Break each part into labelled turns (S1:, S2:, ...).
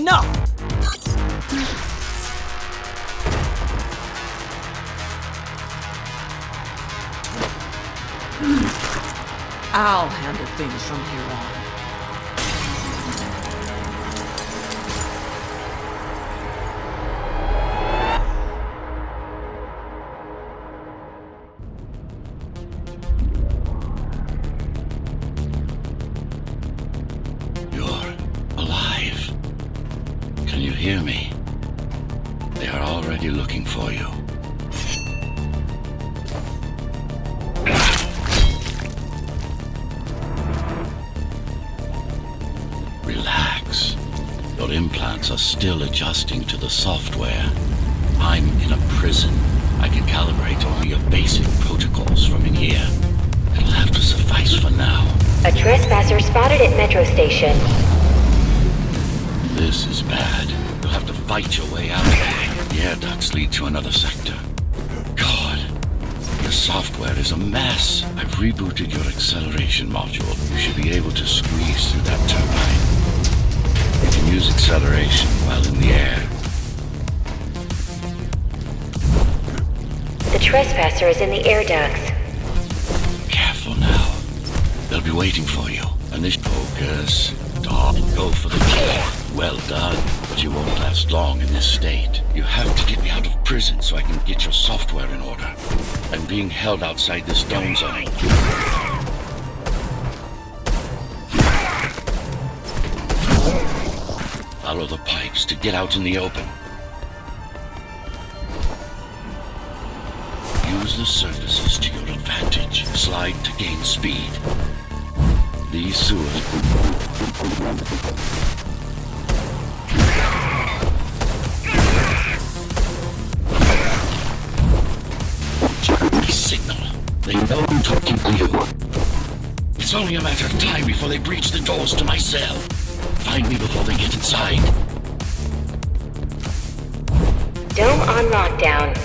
S1: Enough! I'll handle things from here on.
S2: You're alive. Can you hear me? They are already looking for you. Relax. Your implants are still adjusting to the software. I'm in a prison. I can calibrate only your basic protocols from in here. It'll have to suffice for now.
S3: A trespasser spotted at Metro Station.
S2: This is bad. You'll have to fight your way out. The air ducts lead to another sector. God, your software is a mess. I've rebooted your acceleration module. You should be able to squeeze through that turbine. You can use acceleration while in the air.
S3: The trespasser is in the air ducts.
S2: Careful now. They'll be waiting for you. And this focus. Stop. Go for the kill. Well done. But you won't last long in this state. You have to get me out of prison so I can get your software in order. I'm being held outside this dome zone. Follow the pipes to get out in the open. Use the surfaces to your advantage. Slide to gain speed. These sewers... Signal. They know I'm talking to you. It's only a matter of time before they breach the doors to my cell. Find me before they get inside.
S3: Dome on lockdown.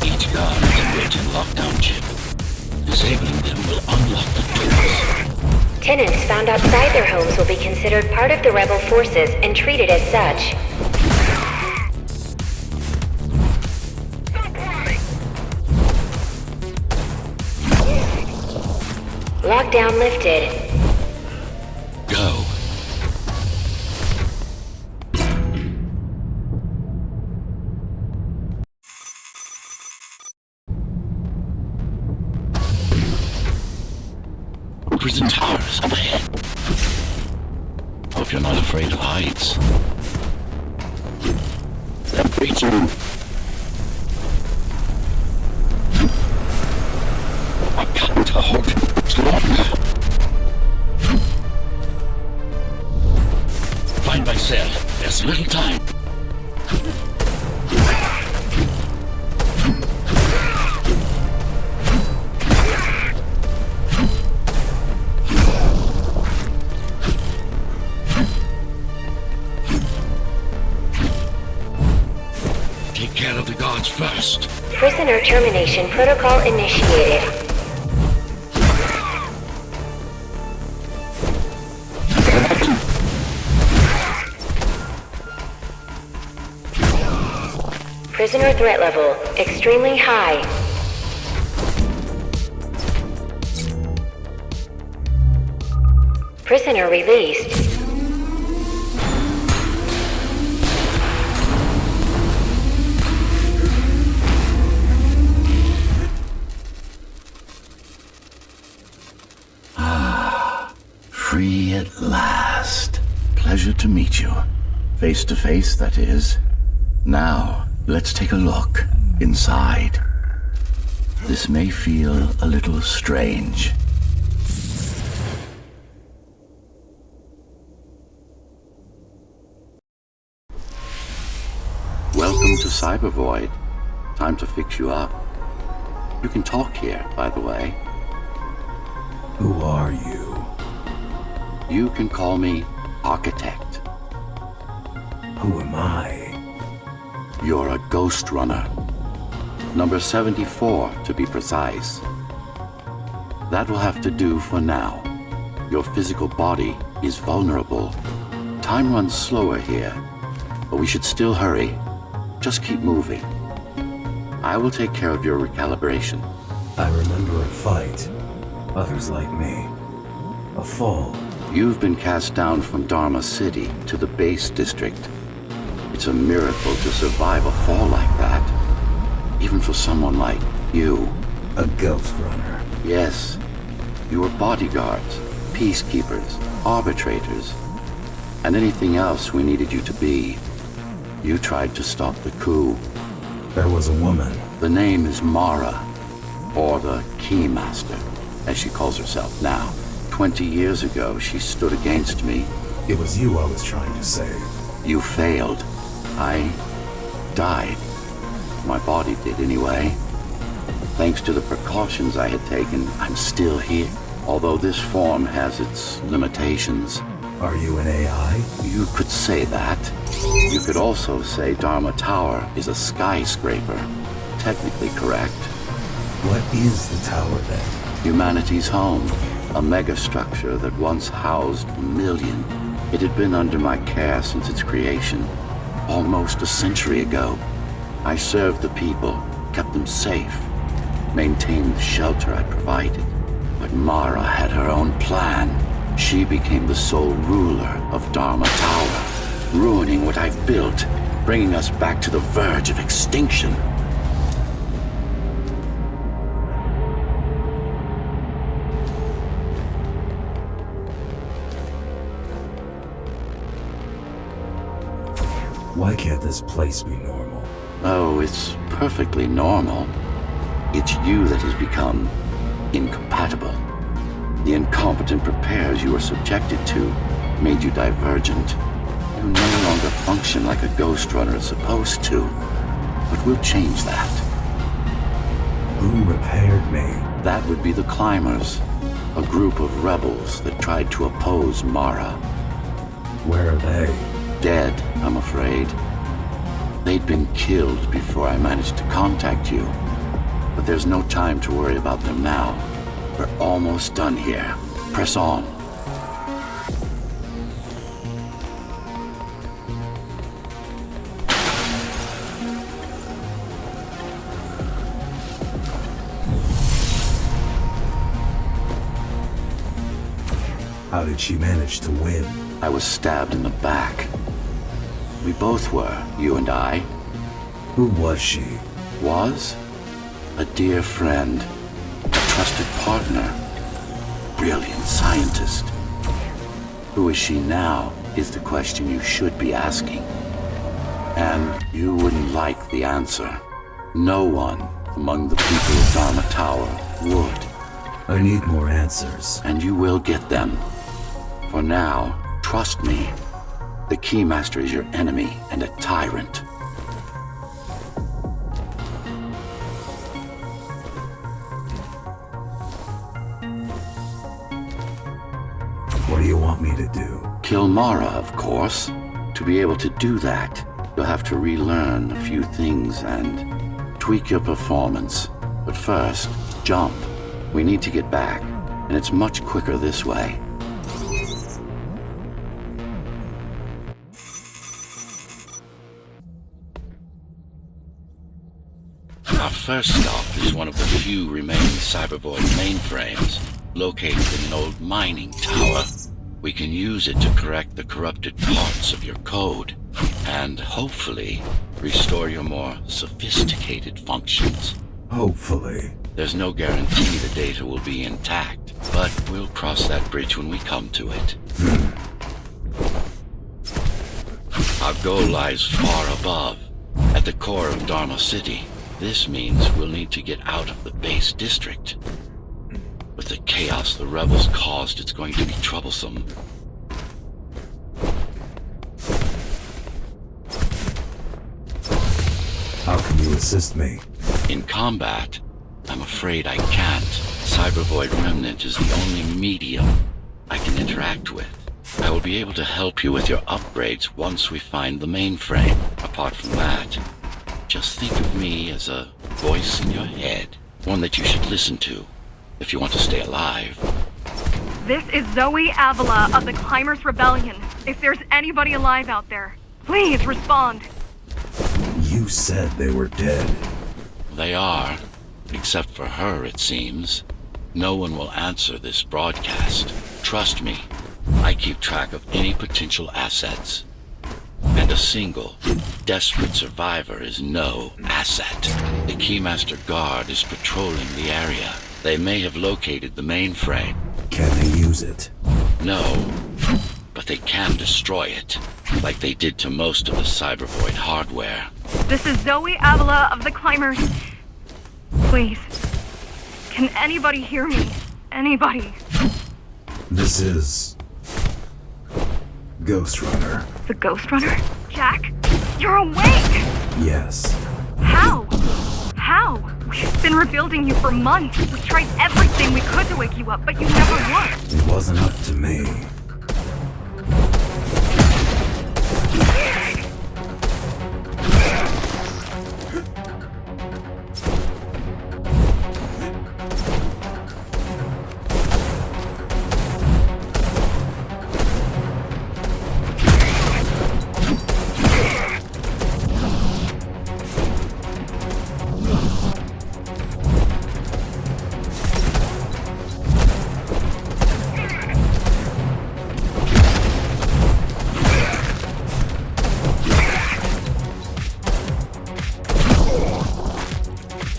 S2: Each guard is a built-in lockdown chip. Disabling them will unlock the doors.
S3: Tenants found outside their homes will be considered part of the rebel forces and treated as such. Lockdown lifted.
S2: Go. Prison towers up ahead. Hope you're not afraid of heights. They're breaching. I can't hold it longer. Find my cell. There's little time. Take care of the guards first.
S3: Prisoner termination protocol initiated. Prisoner threat level extremely high. Prisoner released.
S2: Free at last. Pleasure to meet you. Face to face, that is. Now, let's take a look inside. This may feel a little strange. Welcome to Cybervoid. Time to fix you up. You can talk here, by the way.
S4: Who are you?
S2: You can call me Architect.
S4: Who am I?
S2: You're a Ghostrunner. Number 74, to be precise. That will have to do for now. Your physical body is vulnerable, Time runs slower here, but we should still hurry. Just keep moving. I will take care of your recalibration.
S4: I remember a fight. Others like me. A fall.
S2: You've been cast down from Dharma City to the base district. It's a miracle to survive a fall like that. Even for someone like you.
S4: A Ghostrunner.
S2: Yes. You were bodyguards, peacekeepers, arbitrators, and anything else we needed you to be. You tried to stop the coup.
S4: There was a woman.
S2: The name is Mara, or the Keymaster, as she calls herself now. 20 years ago, she stood against me.
S4: It was you I was trying to save.
S2: You failed. I died. My body did anyway. Thanks to the precautions I had taken, I'm still here. Although this form has its limitations.
S4: Are you an AI?
S2: You could say that. You could also say Dharma Tower is a skyscraper. Technically correct.
S4: What is the tower then?
S2: Humanity's home. A megastructure that once housed 1 million. It had been under my care since its creation. Almost a century ago. I served the people, kept them safe, maintained the shelter I provided. But Mara had her own plan. She became the sole ruler of Dharma Tower, ruining what I've built, bringing us back to the verge of extinction.
S4: Why can't this place be normal?
S2: Oh, it's perfectly normal. It's you that has become incompatible. The incompetent repairs you were subjected to made you divergent. You no longer function like a Ghostrunner is supposed to. But we'll change that.
S4: Who repaired me?
S2: That would be the Climbers, a group of rebels that tried to oppose Mara.
S4: Where are they?
S2: Dead, I'm afraid. They'd been killed before I managed to contact you. But there's no time to worry about them now. We're almost done here. Press on.
S4: How did she manage to win?
S2: I was stabbed in the back. We both were, you and I.
S4: Who was she?
S2: Was? A dear friend. A trusted partner. Brilliant scientist. Who is she now is the question you should be asking. And you wouldn't like the answer. No one among the people of Dharma Tower would.
S4: I need more answers.
S2: And you will get them. For now, trust me. The Keymaster is your enemy and a tyrant.
S4: What do you want me to do?
S2: Kill Mara, of course. To be able to do that, you'll have to relearn a few things and tweak your performance. But first, jump. We need to get back, and it's much quicker this way. Our first stop is one of the few remaining Cybervoid mainframes, located in an old mining tower. We can use it to correct the corrupted parts of your code, and hopefully restore your more sophisticated functions.
S4: Hopefully.
S2: There's no guarantee the data will be intact, but we'll cross that bridge when we come to it. Our goal lies far above, at the core of Dharma City. This means we'll need to get out of the base district. With the chaos the rebels caused, it's going to be troublesome.
S4: How can you assist me?
S2: In combat, I'm afraid I can't. Cybervoid Remnant is the only medium I can interact with. I will be able to help you with your upgrades once we find the mainframe. Apart from that, just think of me as a voice in your head, one that you should listen to if you want to stay alive.
S5: This is Zoe Avila of the Climbers Rebellion. If there's anybody alive out there, please respond.
S4: You said they were dead.
S2: They are. Except for her, it seems. No one will answer this broadcast. Trust me. I keep track of any potential assets. And a single, desperate survivor is no asset. The Keymaster Guard is patrolling the area. They may have located the mainframe.
S4: Can they use it?
S2: No, but they can destroy it, like they did to most of the Cybervoid hardware.
S5: This is Zoe Avila of the Climbers. Please. Can anybody hear me? Anybody?
S4: This is... Ghostrunner.
S5: The Ghostrunner? Jack? You're awake!
S4: Yes.
S5: How? How? We've been rebuilding you for months. We tried everything we could to wake you up, but you never would.
S4: It wasn't up to me.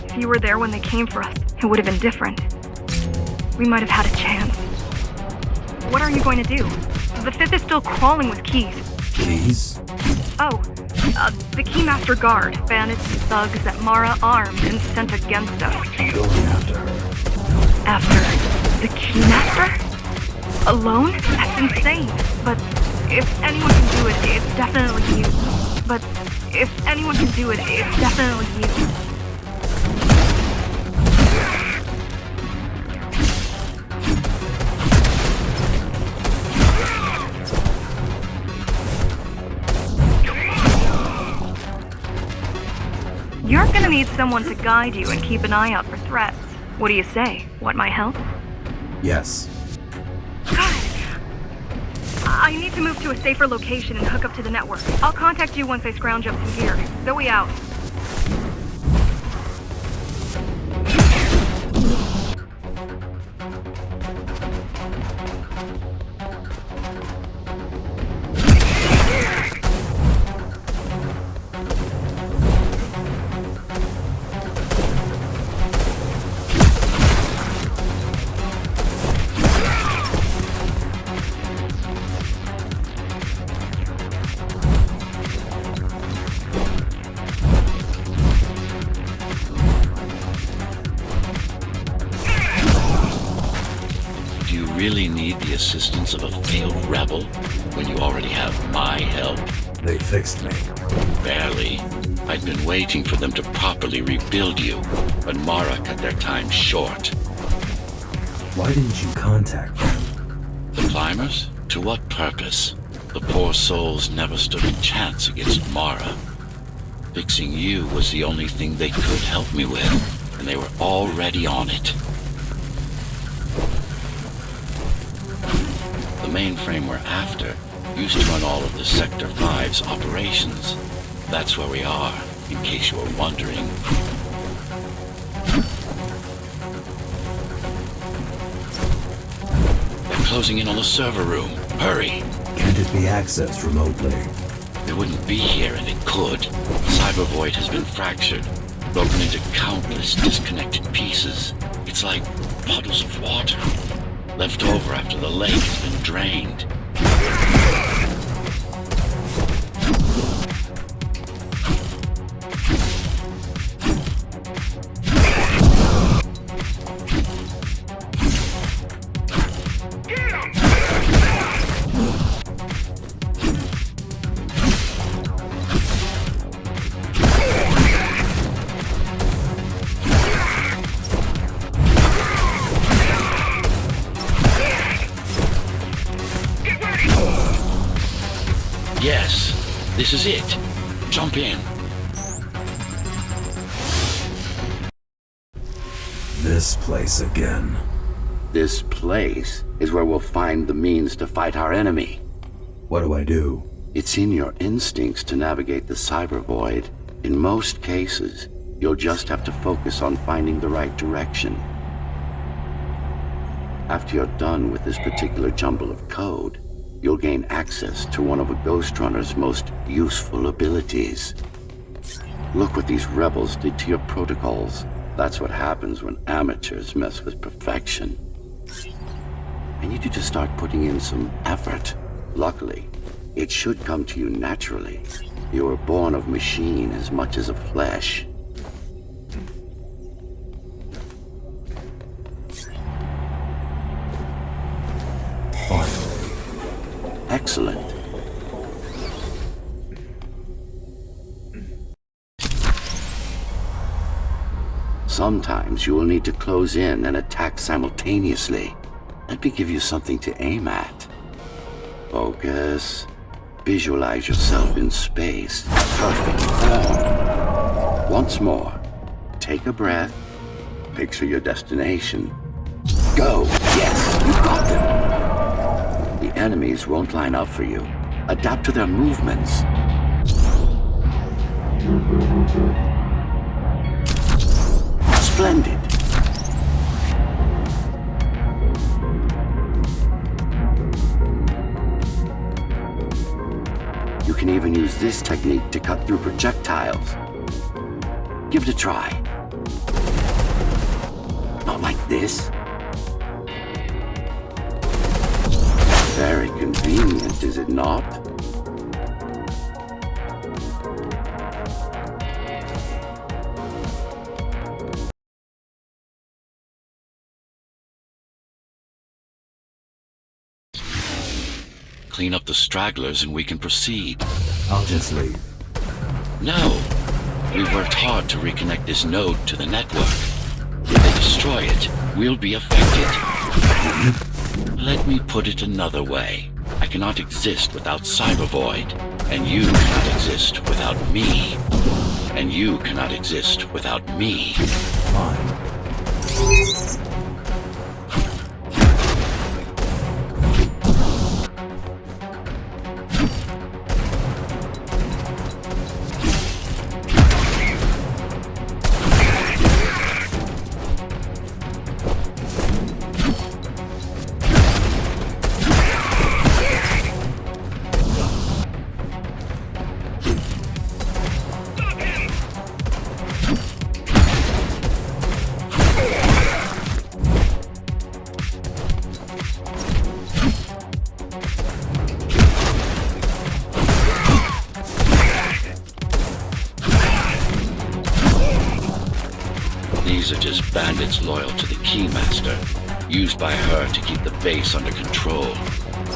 S5: If you were there when they came for us, it would have been different. We might have had a chance. What are you going to do? The Fifth is still crawling with keys.
S4: Keys?
S5: Oh, the Keymaster Guard, bandits and thugs that Mara armed and sent against us.
S4: Going after her.
S5: After the Keymaster? Alone? That's insane. But if anyone can do it, it's definitely you. But if anyone can do it, it's definitely you. You're gonna need someone to guide you and keep an eye out for threats. What do you say? Want my help?
S4: Yes.
S5: Good. I need to move to a safer location and hook up to the network. I'll contact you once I scrounge up some gear. Zoe out.
S2: Really need the assistance of a failed rebel when you already have my help?
S4: They fixed me.
S2: Barely. I'd been waiting for them to properly rebuild you, but Mara cut their time short.
S4: Why didn't you contact them?
S2: The climbers? To what purpose? The poor souls never stood a chance against Mara. Fixing you was the only thing they could help me with, and they were already on it. The mainframe we're after used to run all of the Sector 5's operations. That's where we are, in case you were wondering. They're closing in on the server room. Hurry!
S4: Can't it be accessed remotely?
S2: It wouldn't be here if it could. Cybervoid has been fractured, broken into countless disconnected pieces. It's like puddles of water, left over after the lake has been drained. Yes, this is it. Jump in.
S4: This place again.
S2: This place is where we'll find the means to fight our enemy.
S4: What do I do?
S2: It's in your instincts to navigate the cyber void. In most cases, you'll just have to focus on finding the right direction. After you're done with this particular jumble of code, you'll gain access to one of a Ghostrunner's most useful abilities. Look what these rebels did to your protocols. That's what happens when amateurs mess with perfection. I need you to start putting in some effort. Luckily, it should come to you naturally. You were born of machine as much as of flesh.
S4: Finally.
S2: Excellent. Sometimes you will need to close in and attack simultaneously. Let me give you something to aim at. Focus. Visualize yourself in space. Perfect form. Once more. Take a breath. Picture your destination. Go! Yes, you got them! The enemies won't line up for you. Adapt to their movements. Splendid! You can even use this technique to cut through projectiles. Give it a try. Not like this. Very convenient, is it not? Clean up the stragglers and we can proceed.
S4: I'll just leave.
S2: No. We've worked hard to reconnect this node to the network. If they destroy it, we'll be affected. Let me put it another way. I cannot exist without Cybervoid, and you cannot exist without me. And you cannot exist without me.
S4: Fine.
S2: These are just bandits loyal to the Keymaster, used by her to keep the base under control.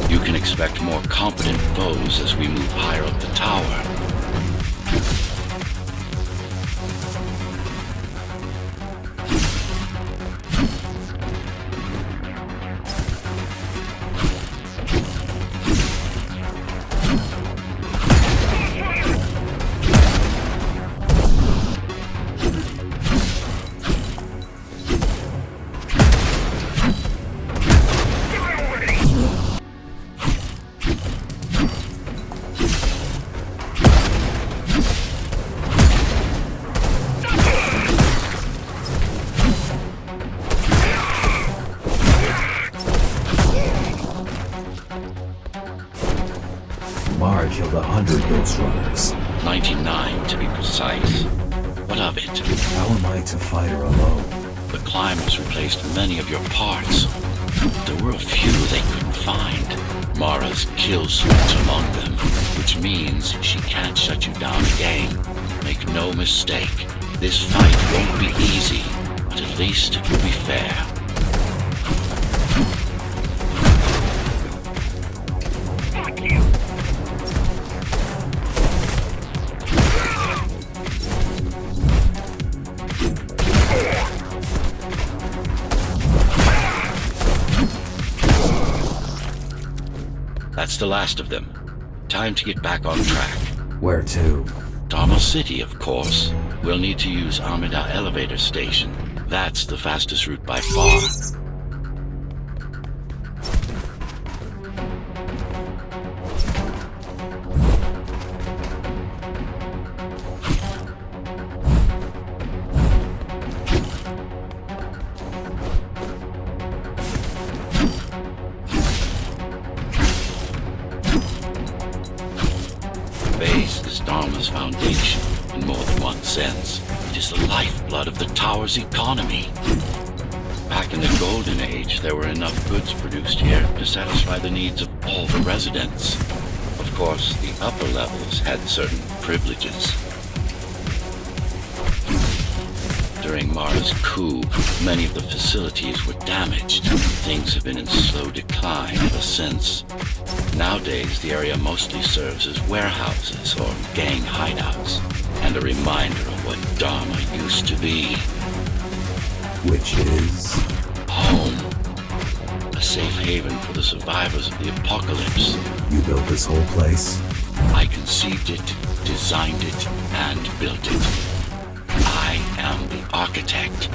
S2: You can expect more competent foes as we move higher up the tower.
S4: Mara killed 100 Ghostrunners.
S2: 99 to be precise. What of it?
S4: How am I to fight her alone?
S2: The climbers replaced many of your parts. There were a few they couldn't find. Mara's kill switch among them, which means she can't shut you down again. Make no mistake, this fight won't be easy, but at least it will be fair. That's the last of them. Time to get back on track.
S4: Where to?
S2: Dharma City, of course. We'll need to use Amida Elevator Station. That's the fastest route by far. Dharma's foundation in more than one sense. It is the lifeblood of the tower's economy. Back in the Golden Age, there were enough goods produced here to satisfy the needs of all the residents. Of course, the upper levels had certain privileges. During Mara's coup, many of the facilities were damaged. Things have been in slow decline ever since. Nowadays, the area mostly serves as warehouses or gang hideouts, and a reminder of what Dharma used to be.
S4: Which is?
S2: Home. A safe haven for the survivors of the apocalypse.
S4: You built this whole place?
S2: I conceived it, designed it, and built it. I am the architect.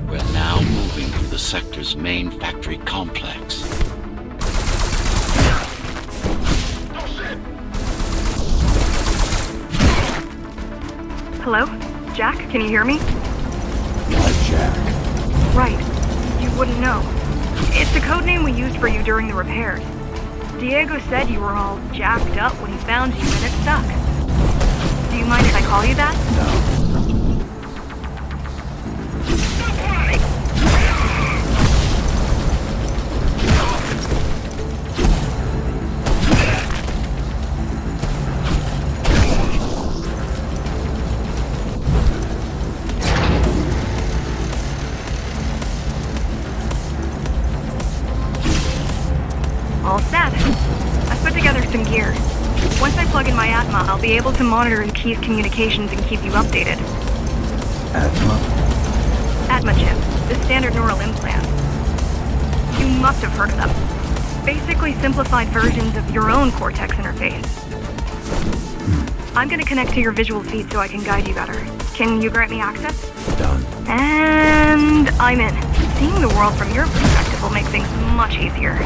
S2: We're now moving through the sector's main factory complex.
S5: Hello? Jack, can you hear me?
S4: Why Jack?
S5: Right. You wouldn't know. It's the code name we used for you during the repairs. Diego said you were all jacked up when he found you and it stuck. Do you mind if I call you that?
S4: No.
S5: All set. I've put together some gear. Once I plug in my Atma, I'll be able to monitor the key's communications and keep you updated.
S4: Atma?
S5: Atma chip, the standard neural implant. You must have heard of them. Basically simplified versions of your own Cortex interface. I'm gonna connect to your visual feed so I can guide you better. Can you grant me access?
S4: Done.
S5: And I'm in. Seeing the world from your perspective will make things much easier.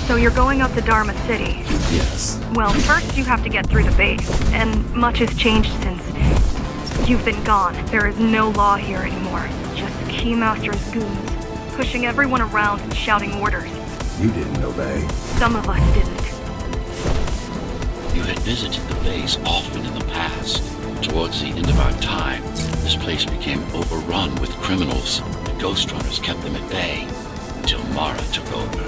S5: So you're going up to Dharma City.
S4: Yes.
S5: Well, first you have to get through the base, and much has changed since you've been gone. There is no law here anymore. Just Keymaster's goons, pushing everyone around and shouting orders.
S4: You didn't obey.
S5: Some of us didn't.
S2: You had visited the base often in the past. Towards the end of our time, this place became overrun with criminals. The Ghostrunners kept them at bay, until Mara took over.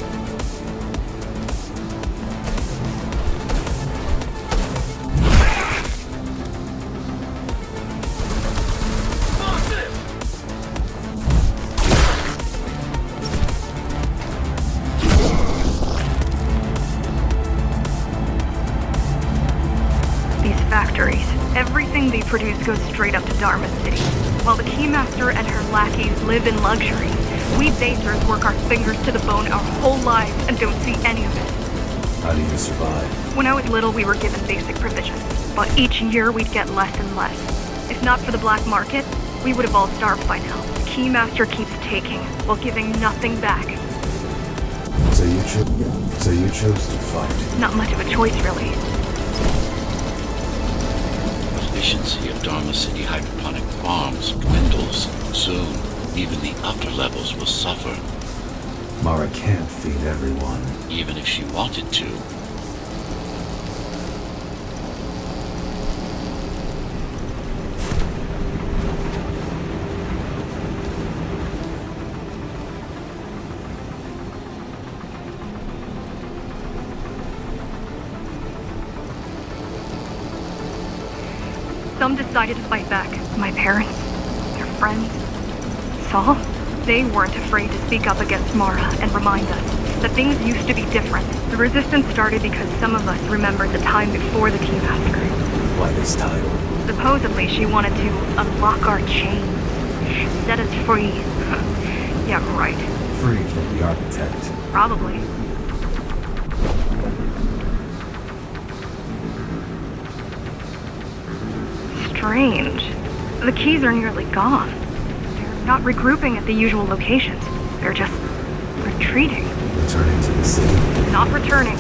S5: Everything they produce goes straight up to Dharma City. While the Keymaster and her lackeys live in luxury, we basers work our fingers to the bone our whole lives and don't see any of it.
S4: How do you survive?
S5: When I was little, we were given basic provisions, but each year we'd get less and less. If not for the black market, we would have all starved by now. The Keymaster keeps taking, while giving nothing back.
S4: So you chose to fight.
S5: Not much of a choice, really.
S2: Efficiency of Dharma City hydroponic farms dwindles. Soon, even the upper levels will suffer.
S4: Mara can't feed everyone.
S2: Even if she wanted to.
S5: some decided to fight back. My parents, their friends, Saul, they weren't afraid to speak up against Mara and remind us that things used to be different. The resistance started because some of us remembered the time before the Keymaster.
S4: Why this title?
S5: Supposedly she wanted to unlock our chains, set us free. Yeah, right.
S4: Free from the architect.
S5: Probably. Strange. The keys are nearly gone. They're not regrouping at the usual locations. They're just retreating.
S4: Returning to the city?
S5: Not returning.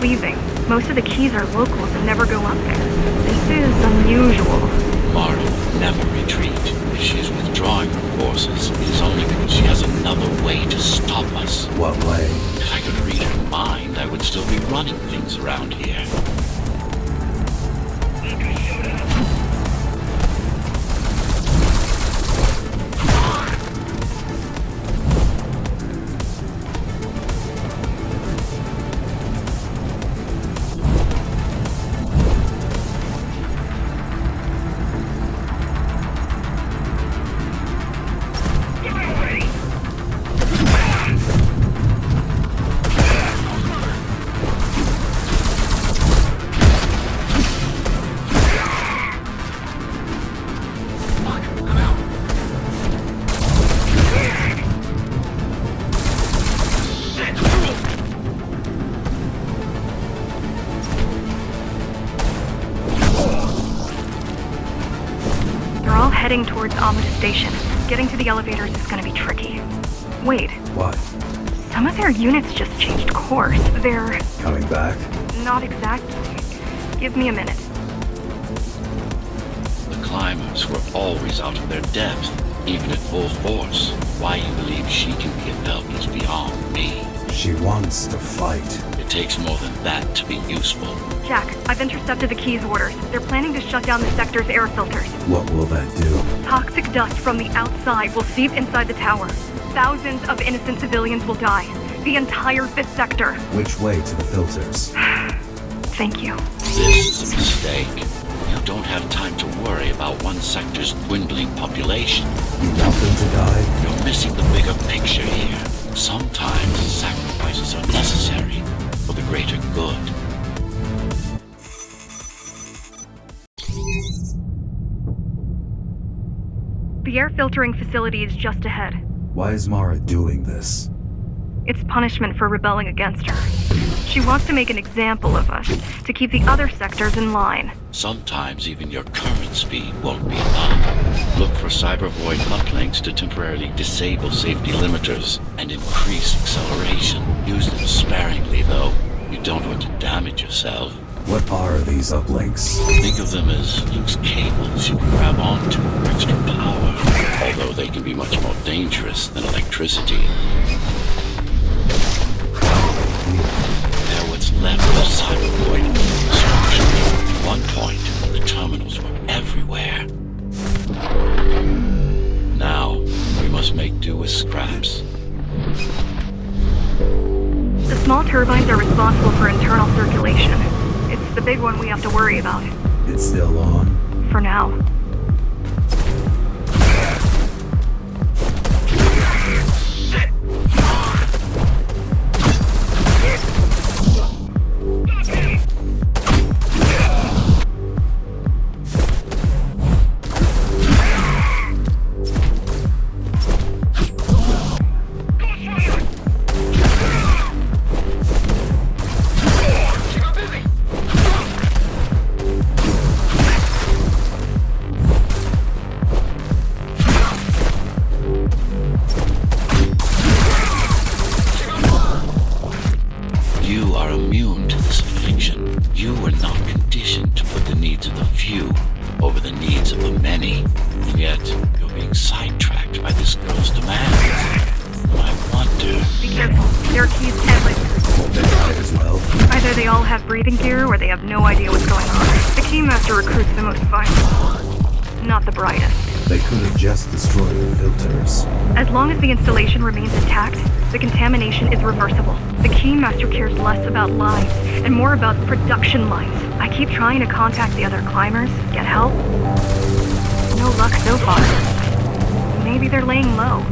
S5: Leaving. Most of the keys are locals and never go up there. This is unusual.
S2: Mara will never retreat. If she's withdrawing her forces, it is only because she has another way to stop us.
S4: What way?
S2: If I could read her mind, I would still be running things around here.
S5: Heading towards Amida Station. Getting to the elevators is gonna be tricky. Wait.
S4: What?
S5: Some of their units just changed course. They're...
S4: Coming back?
S5: Not exactly. Give me a minute.
S2: The climbers were always out of their depth, even at full force. Why you believe she can be of help is beyond me.
S4: She wants to fight.
S2: It takes more than that to be useful.
S5: Jack, I've intercepted the Key's orders. They're planning to shut down the sector's air filters.
S4: What will that do?
S5: Toxic dust from the outside will seep inside the tower. Thousands of innocent civilians will die. The entire 5th sector.
S4: Which way to the filters?
S5: Thank you.
S2: This is a mistake. You don't have time to worry about one sector's dwindling population.
S4: You want them to die?
S2: You're missing the bigger picture here. Sometimes sacrifices are necessary for the greater good.
S5: The air filtering facility is just ahead.
S4: Why is Mara doing this?
S5: It's punishment for rebelling against her. She wants to make an example of us, to keep the other sectors in line.
S2: Sometimes even your current speed won't be enough. Look for cyber void uplinks to temporarily disable safety limiters and increase acceleration. Use them sparingly, though. You don't want to damage yourself.
S4: What are these uplinks?
S2: Think of them as loose cables you can grab onto for extra power, although they can be much more dangerous than electricity. They're what's left of cyber void infrastructure. At one point, the terminals were everywhere. Now, we must make do with scraps.
S5: The small turbines are responsible for internal circulation. It's the big one we have to worry about.
S4: It's still on.
S5: For now. Breathing gear, or they have no idea what's going on. The Keymaster recruits the most violent, not the brightest.
S4: They could have just destroyed the filters.
S5: As long as the installation remains intact, the contamination is reversible. The Keymaster cares less about lives and more about production lines. I keep trying to contact the other climbers, get help. No luck so far. Maybe they're laying low.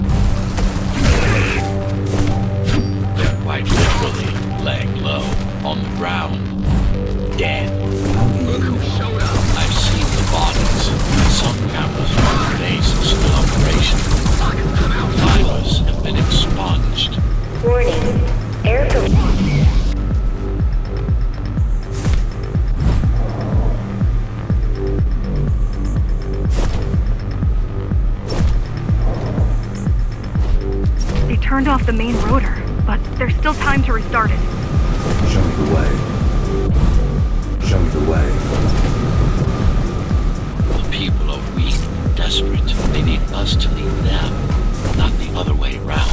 S2: They're quite literally laying low on the ground. Dead.
S4: Look who showed up.
S2: I've seen the bodies. Some cameras on the base are still operational. Climbers have been expunged.
S3: Warning. Air filter.
S5: They turned off the main rotor, but there's still time to restart it.
S4: Show me the way. Show me the way.
S2: The people are weak, desperate. They need us to lead them, not the other way around.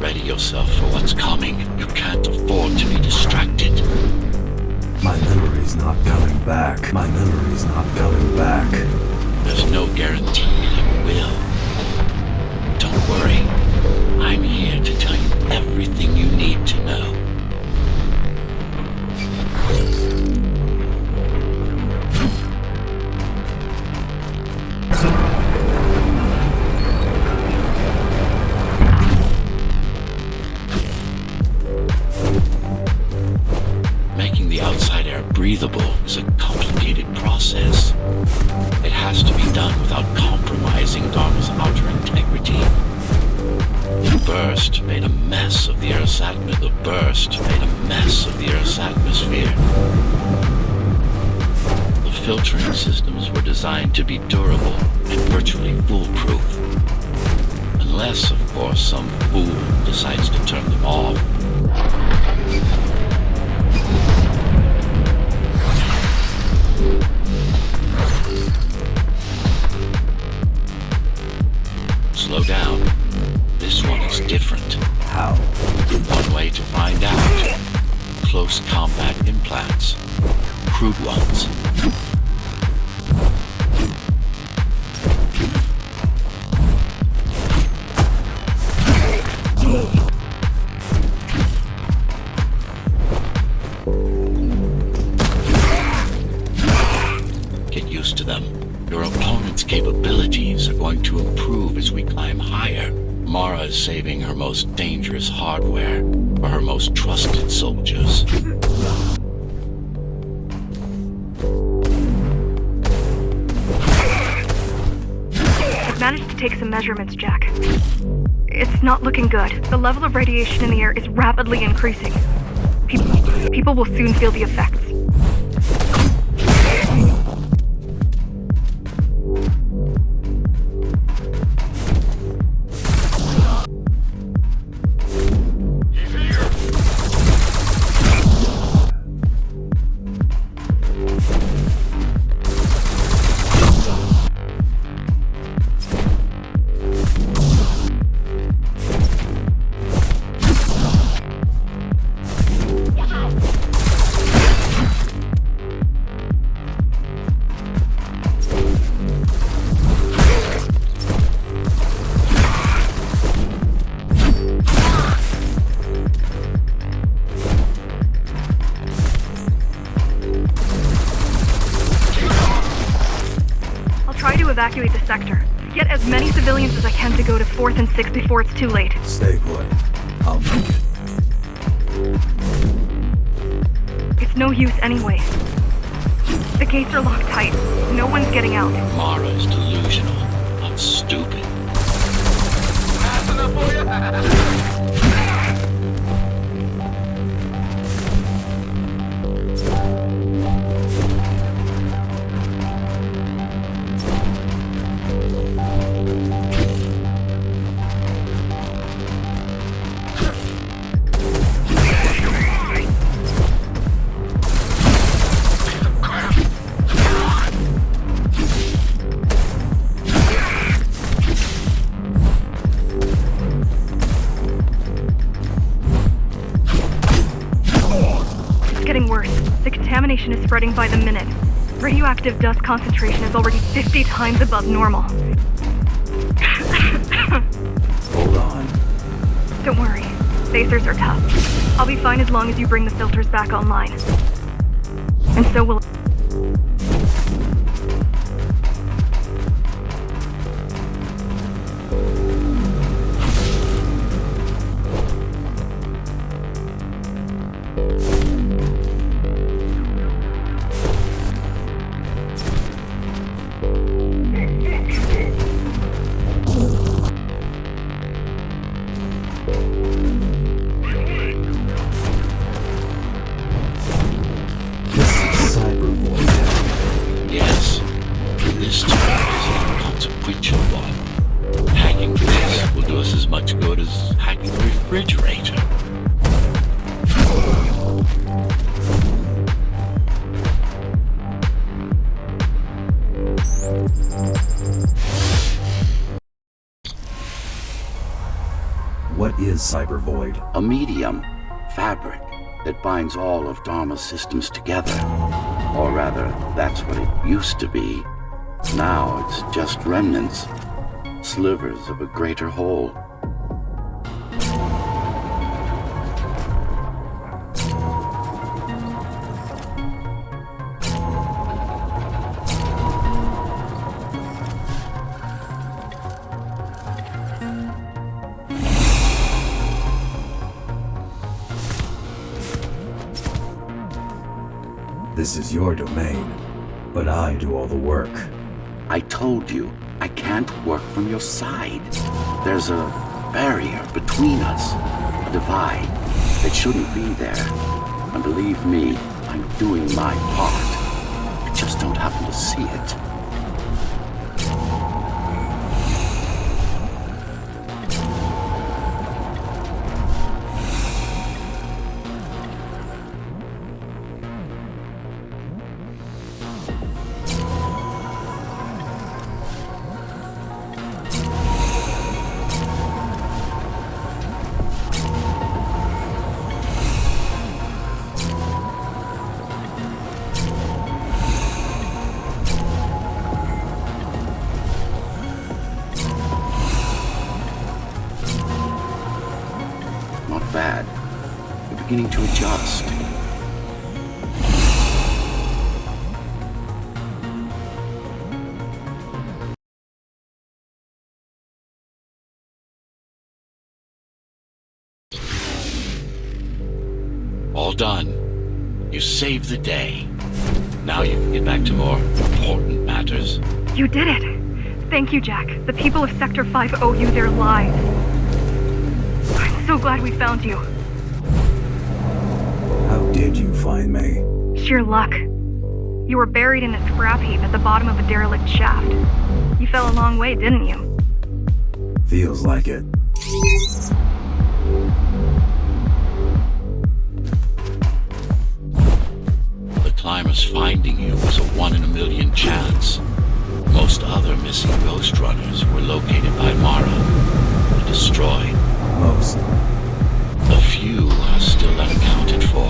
S2: Ready yourself for what's coming. You can't afford to be distracted.
S4: My memory's not coming back. My memory's not coming back.
S2: There's no guarantee that you will. Don't worry. I'm here to tell you everything you need to know. Making the outside air breathable is a complicated process. It has to be done without compromising Dharma's outer integrity. The burst made a mess of the Earth's atmosphere. The filtering systems were designed to be durable and virtually foolproof. Unless, of course, some fool decides to turn them off. Slow down. This one is different.
S4: How?
S2: One way to find out. Close combat implants. Crude ones. Get used to them. Your opponent's capabilities are going to improve as we climb higher. Mara is saving her most dangerous hardware for her most trusted soldiers.
S5: I've managed to take some measurements, Jack. It's not looking good. The level of radiation in the air is rapidly increasing. People will soon feel the effects. Evacuate the sector. Get as many civilians as I can to go to 4th and 6th before it's too late.
S4: Stay put. I'll make it.
S5: It's no use anyway. The gates are locked tight. No one's getting out.
S2: Mara is delusional, not stupid.
S6: Fast enough for you?
S5: contamination is spreading by the minute. Radioactive dust concentration is already 50 times above normal.
S4: Hold on.
S5: Don't worry. Spacers are tough. I'll be fine as long as you bring the filters back online. And so will...
S2: Yes, this turn is an inconsequential one. Hacking this will do us as much good as hacking a refrigerator.
S4: What is Cybervoid?
S2: A medium, fabric, that binds all of Dharma's systems together. Or rather, that's what it used to be. Now it's just remnants, slivers of a greater whole.
S4: This is your domain, but I do all the work.
S2: I told you, I can't work from your side. There's a barrier between us, a divide that shouldn't be there. And believe me, I'm doing my part. I just don't happen to see it. Bad. You're beginning to adjust. All done. You saved the day. Now you can get back to more important matters.
S5: You did it! Thank you, Jack. The people of Sector 5 owe you their lives. I'm so glad we found you.
S4: How did you find me?
S5: Sheer luck. You were buried in a scrap heap at the bottom of a derelict shaft. You fell a long way, didn't you?
S4: Feels like it.
S2: The climbers finding you was a 1 in a million chance. Most other missing Ghostrunners were located by Mara and destroyed.
S4: Most.
S2: A few are still unaccounted for.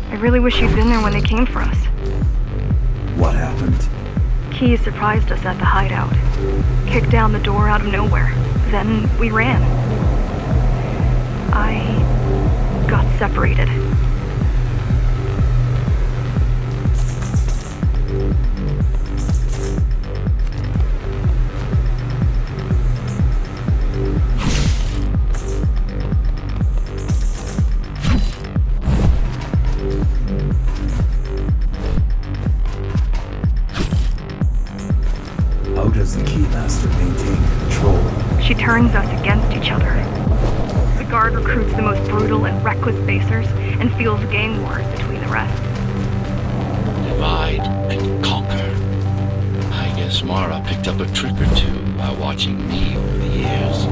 S5: I really wish you'd been there when they came for us.
S4: What happened?
S5: Key surprised us at the hideout. Kicked down the door out of nowhere. Then we ran. I got separated.
S4: How does the Keymaster maintain control?
S5: She turns us against each other. The Guard recruits the most brutal and reckless basers and fuels gang wars between the rest.
S2: Divide and conquer. I guess Mara picked up a trick or two while watching me over the years.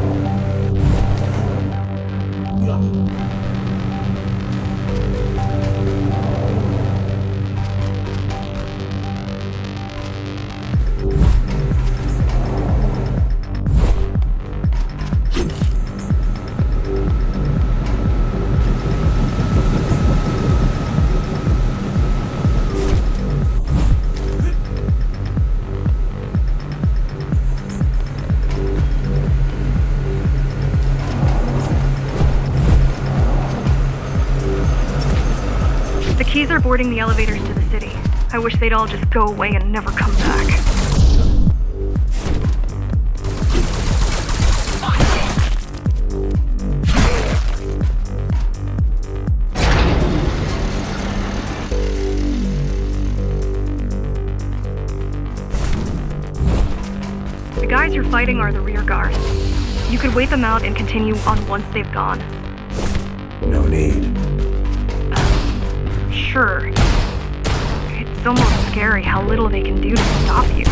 S5: boarding the elevators to the city. I wish they'd all just go away and never come back. The guys you're fighting are the rear guard. You could wait them out and continue on once they've gone.
S4: No need.
S5: Sure. It's almost scary how little they can do to stop you.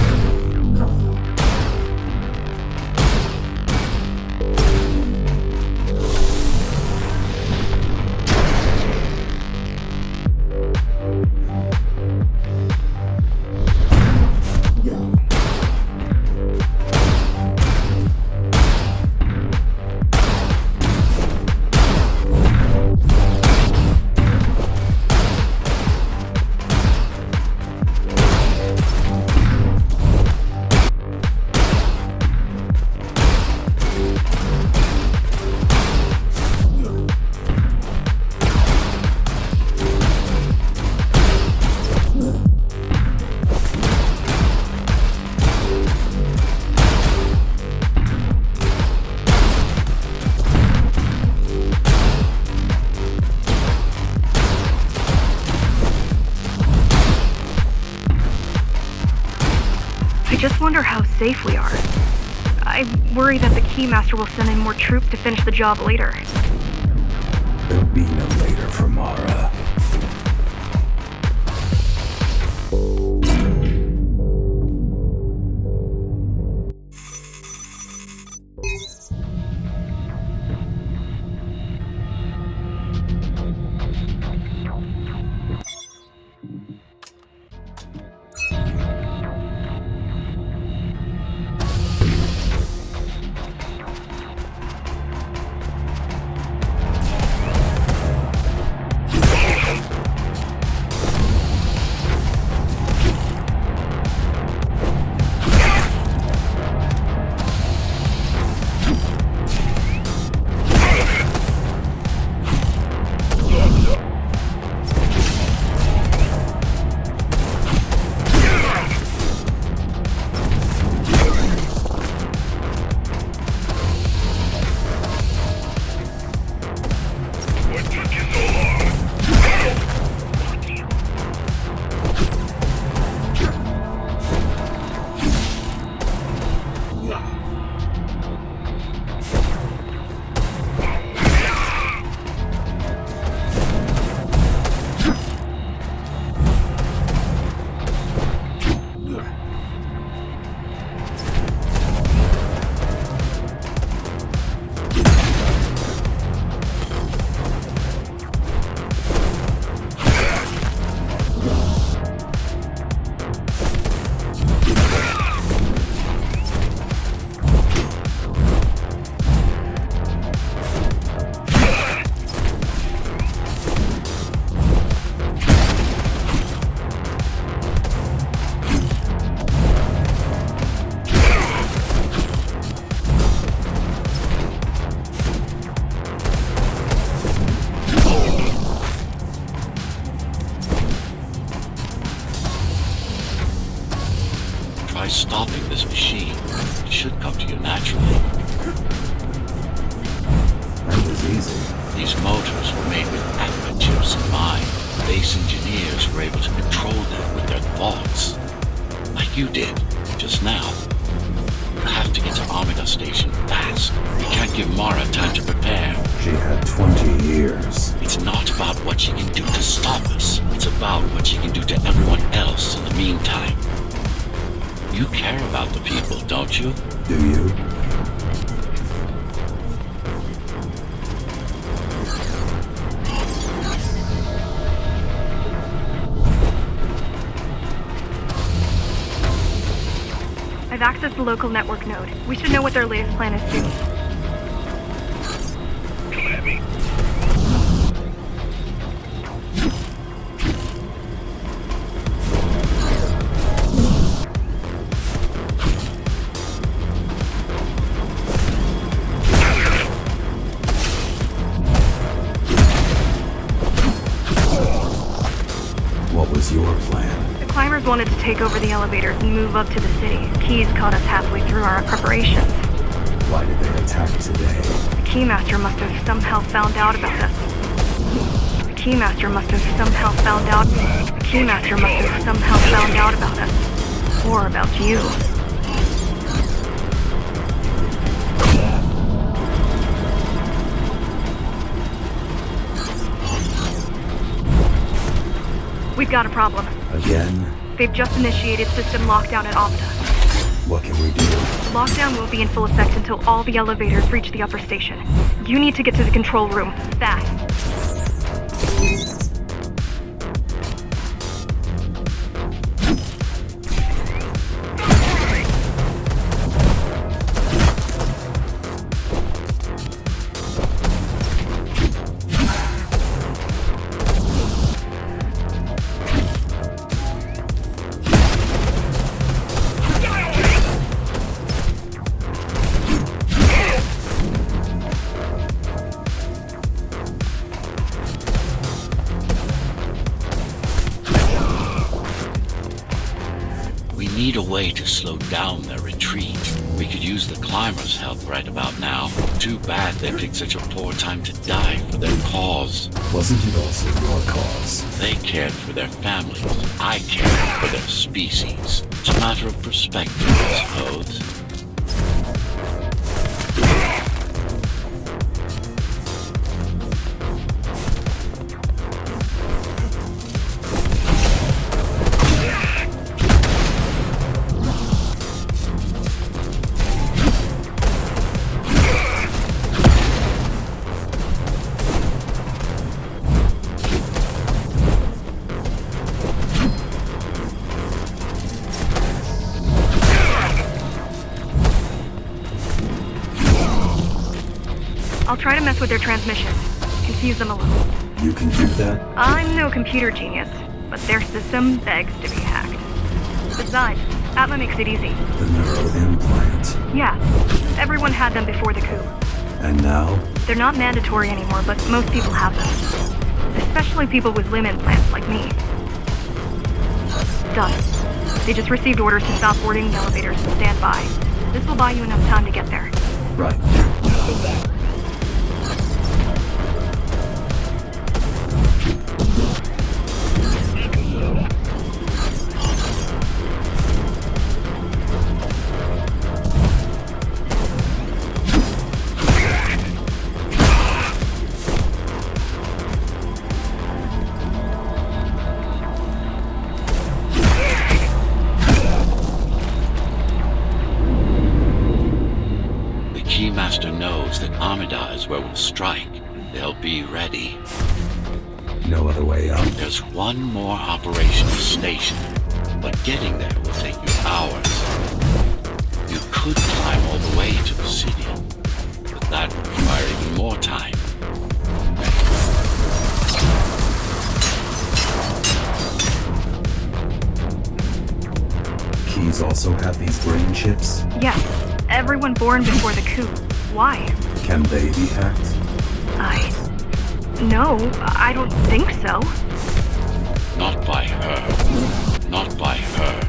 S5: I just wonder how safe we are. I worry that the Keymaster will send in more troops to finish the job later.
S4: There'll be no later for Mara.
S2: Stopping this machine. It should come to you naturally.
S4: That was easy.
S2: These motors were made with accurate chips in mind. Base engineers were able to control them with their thoughts. Like you did, just now. You have to get to Omega Station fast. We can't give Mara time to prepare.
S4: She had 20 years.
S2: It's not about what she can do to stop us. It's about what she can do to everyone else in the meantime. You care about the people, don't you?
S4: Do you?
S5: I've accessed the local network node. We should know what their latest plan is soon.
S6: Come at me.
S5: wanted to take over the elevators and move up to the city. Keys caught us halfway through our preparations.
S4: Why did they attack today?
S5: The Keymaster must have somehow found out about us. The Keymaster must have somehow found out. The Keymaster must have somehow found out about us. Or about you. We've got a problem.
S4: Again?
S5: They've just initiated system lockdown at Opta.
S4: What can we do?
S5: Lockdown won't be in full effect until all the elevators reach the upper station. You need to get to the control room, fast.
S2: Need a way to slow down their retreat. We could use the climbers' help right about now. Too bad they picked such a poor time to die for their cause.
S4: Wasn't it also your cause?
S2: They cared for their families. I cared for their species. It's a matter of perspective, I suppose.
S5: I'll try to mess with their transmission. Confuse them a little.
S4: You can do that?
S5: I'm no computer genius, but their system begs to be hacked. Besides, Atma makes it easy.
S4: The neural implant.
S5: Yeah, everyone had them before the coup.
S4: And now?
S5: They're not mandatory anymore, but most people have them. Especially people with limb implants like me. Done. They just received orders to stop boarding the elevators and stand by. This will buy you enough time to get there.
S4: Right.
S2: Keymaster knows that Amida is where we'll strike. They'll be ready.
S4: No other way out?
S2: There's one more operational station, but getting there will take you hours. You could climb all the way to the city, but that would require even more time.
S4: Keys also have these brain chips?
S5: Yes, everyone born before the coup. Why?
S4: Can they be hacked?
S5: No, I don't think so.
S2: Not by her. Not by her.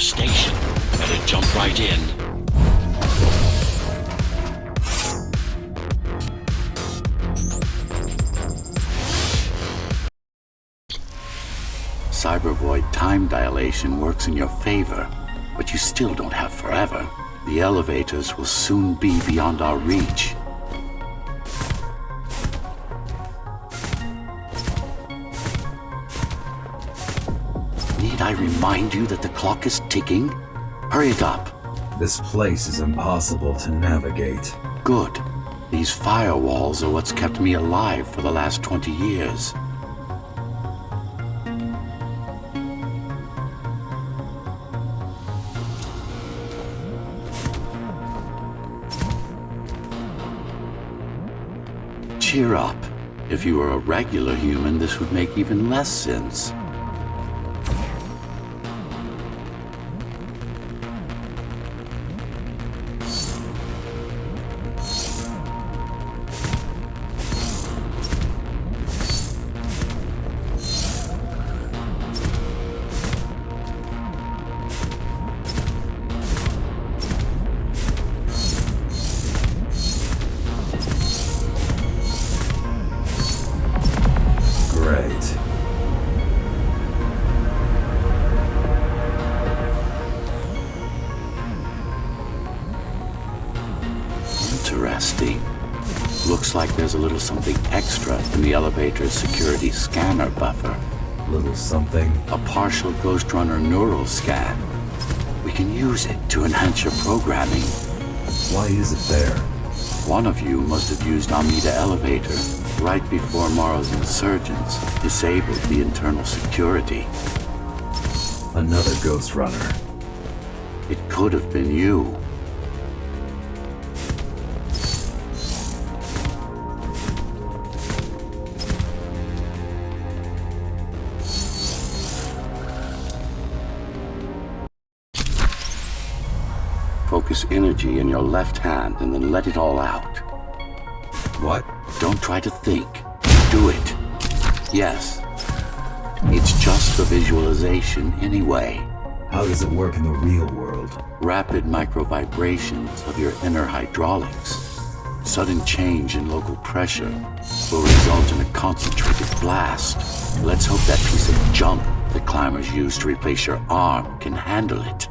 S2: station. Better jump right in. Cybervoid time dilation works in your favor, but you still don't have forever. The elevators will soon be beyond our reach. Need I remind you that the clock is ticking? Hurry it up.
S4: This place is impossible to navigate.
S2: Good. These firewalls are what's kept me alive for the last 20 years. Cheer up. If you were a regular human, this would make even less sense. Interesting. Looks like there's a little something extra in the elevator's security scanner buffer.
S4: Little something?
S2: A partial Ghostrunner neural scan. We can use it to enhance your programming.
S4: Why is it there?
S2: One of you must have used Amida Elevator right before Morrow's insurgents disabled the internal security.
S4: Another Ghostrunner.
S2: It could have been you. Focus energy in your left hand and then let it all out.
S4: What?
S2: Don't try to think. Do it. Yes. It's just a visualization anyway.
S4: How does it work in the real world?
S2: Rapid micro-vibrations of your inner hydraulics. Sudden change in local pressure will result in a concentrated blast. Let's hope that piece of junk the climbers use to replace your arm can handle it.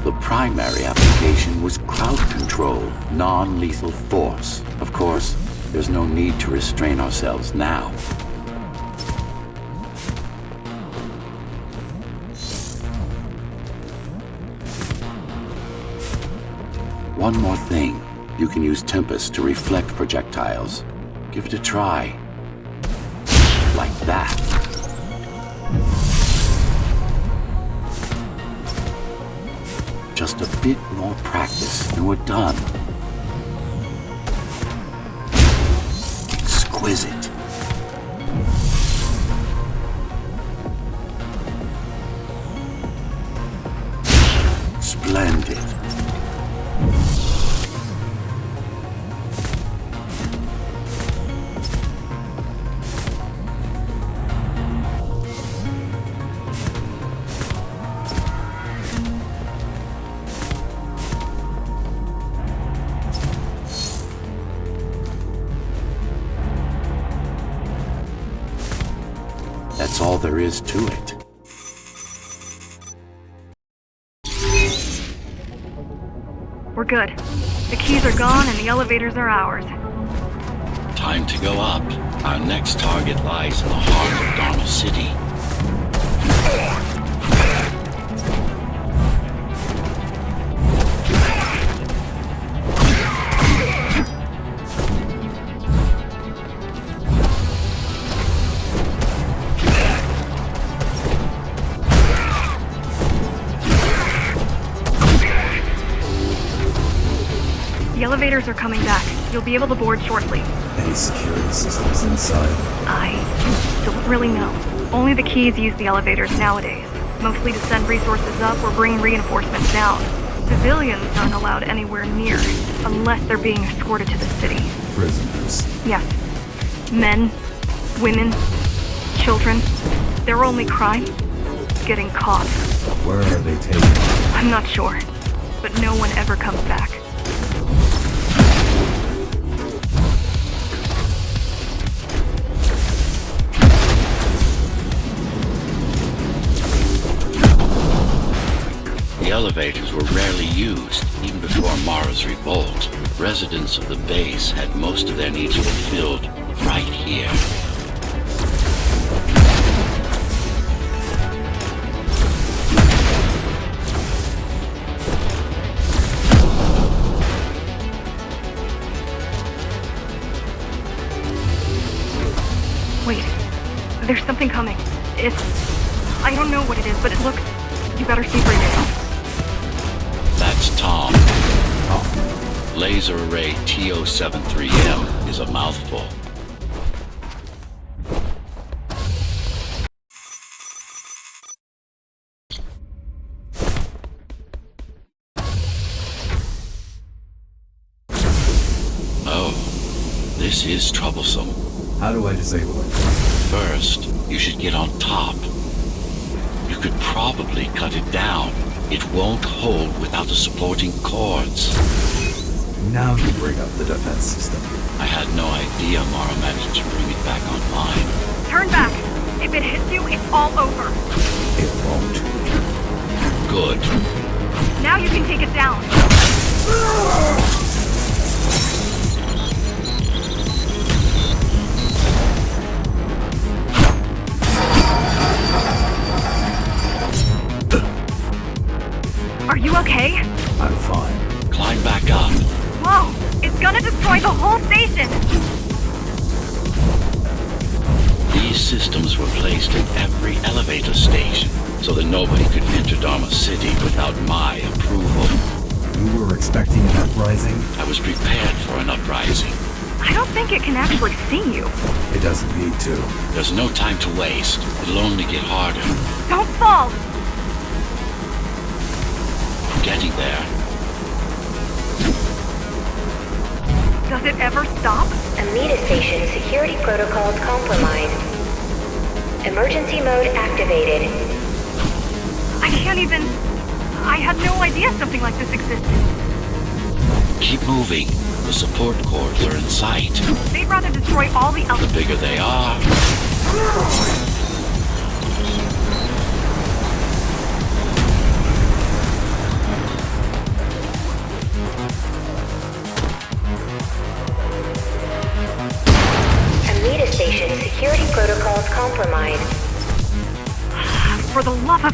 S2: The primary application was crowd control, non-lethal force. Of course, there's no need to restrain ourselves now. One more thing. You can use Tempest to reflect projectiles. Give it a try. Like that. Just a bit more practice and we're done. Exquisite. Splendid. That's all there is to it.
S5: We're good. The keys are gone and the elevators are ours.
S2: Time to go up. Our next target lies in the heart of Dharma City.
S5: The elevators are coming back. You'll be able to board shortly.
S4: Any security systems inside?
S5: I don't really know. Only the keys use the elevators nowadays. Mostly to send resources up or bring reinforcements down. Civilians aren't allowed anywhere near, unless they're being escorted to the city.
S4: Prisoners.
S5: Yes. Men, women, children. Their only crime? Getting caught.
S4: Where are they taken?
S5: I'm not sure, but no one ever comes back.
S2: The elevators were rarely used, even before Mara's revolt. Residents of the base had most of their needs fulfilled right here.
S5: Wait, there's something coming. I don't know what it is, but it looks... You better see for yourself.
S2: That's Tom. Laser array TO73M is a mouthful. Oh, this is troublesome.
S4: How do I disable it?
S2: First, you should get on top. You could probably cut it down. It won't hold without the supporting cords.
S4: Now you bring up the defense system.
S2: I had no idea Mara managed to bring it back online.
S5: Turn back! If it hits you, it's all over.
S4: It won't.
S2: Good.
S5: Now you can take it down. Are you okay?
S4: I'm fine.
S2: Climb back up.
S5: Whoa! It's gonna destroy the whole station!
S2: These systems were placed in every elevator station, so that nobody could enter Dharma City without my approval.
S4: You were expecting an uprising?
S2: I was prepared for an uprising.
S5: I don't think it can actually see you.
S4: It doesn't need to.
S2: There's no time to waste. It'll only get harder.
S5: Don't fall!
S2: Getting there.
S5: Does it ever stop?
S3: Amida Station security protocols compromised. Emergency mode activated.
S5: I can't even... I had no idea something like this existed.
S2: Keep moving. The support cords are in sight.
S5: They'd rather destroy all the
S2: The bigger they are.
S3: Amida Station security protocols compromised.
S5: For the love of...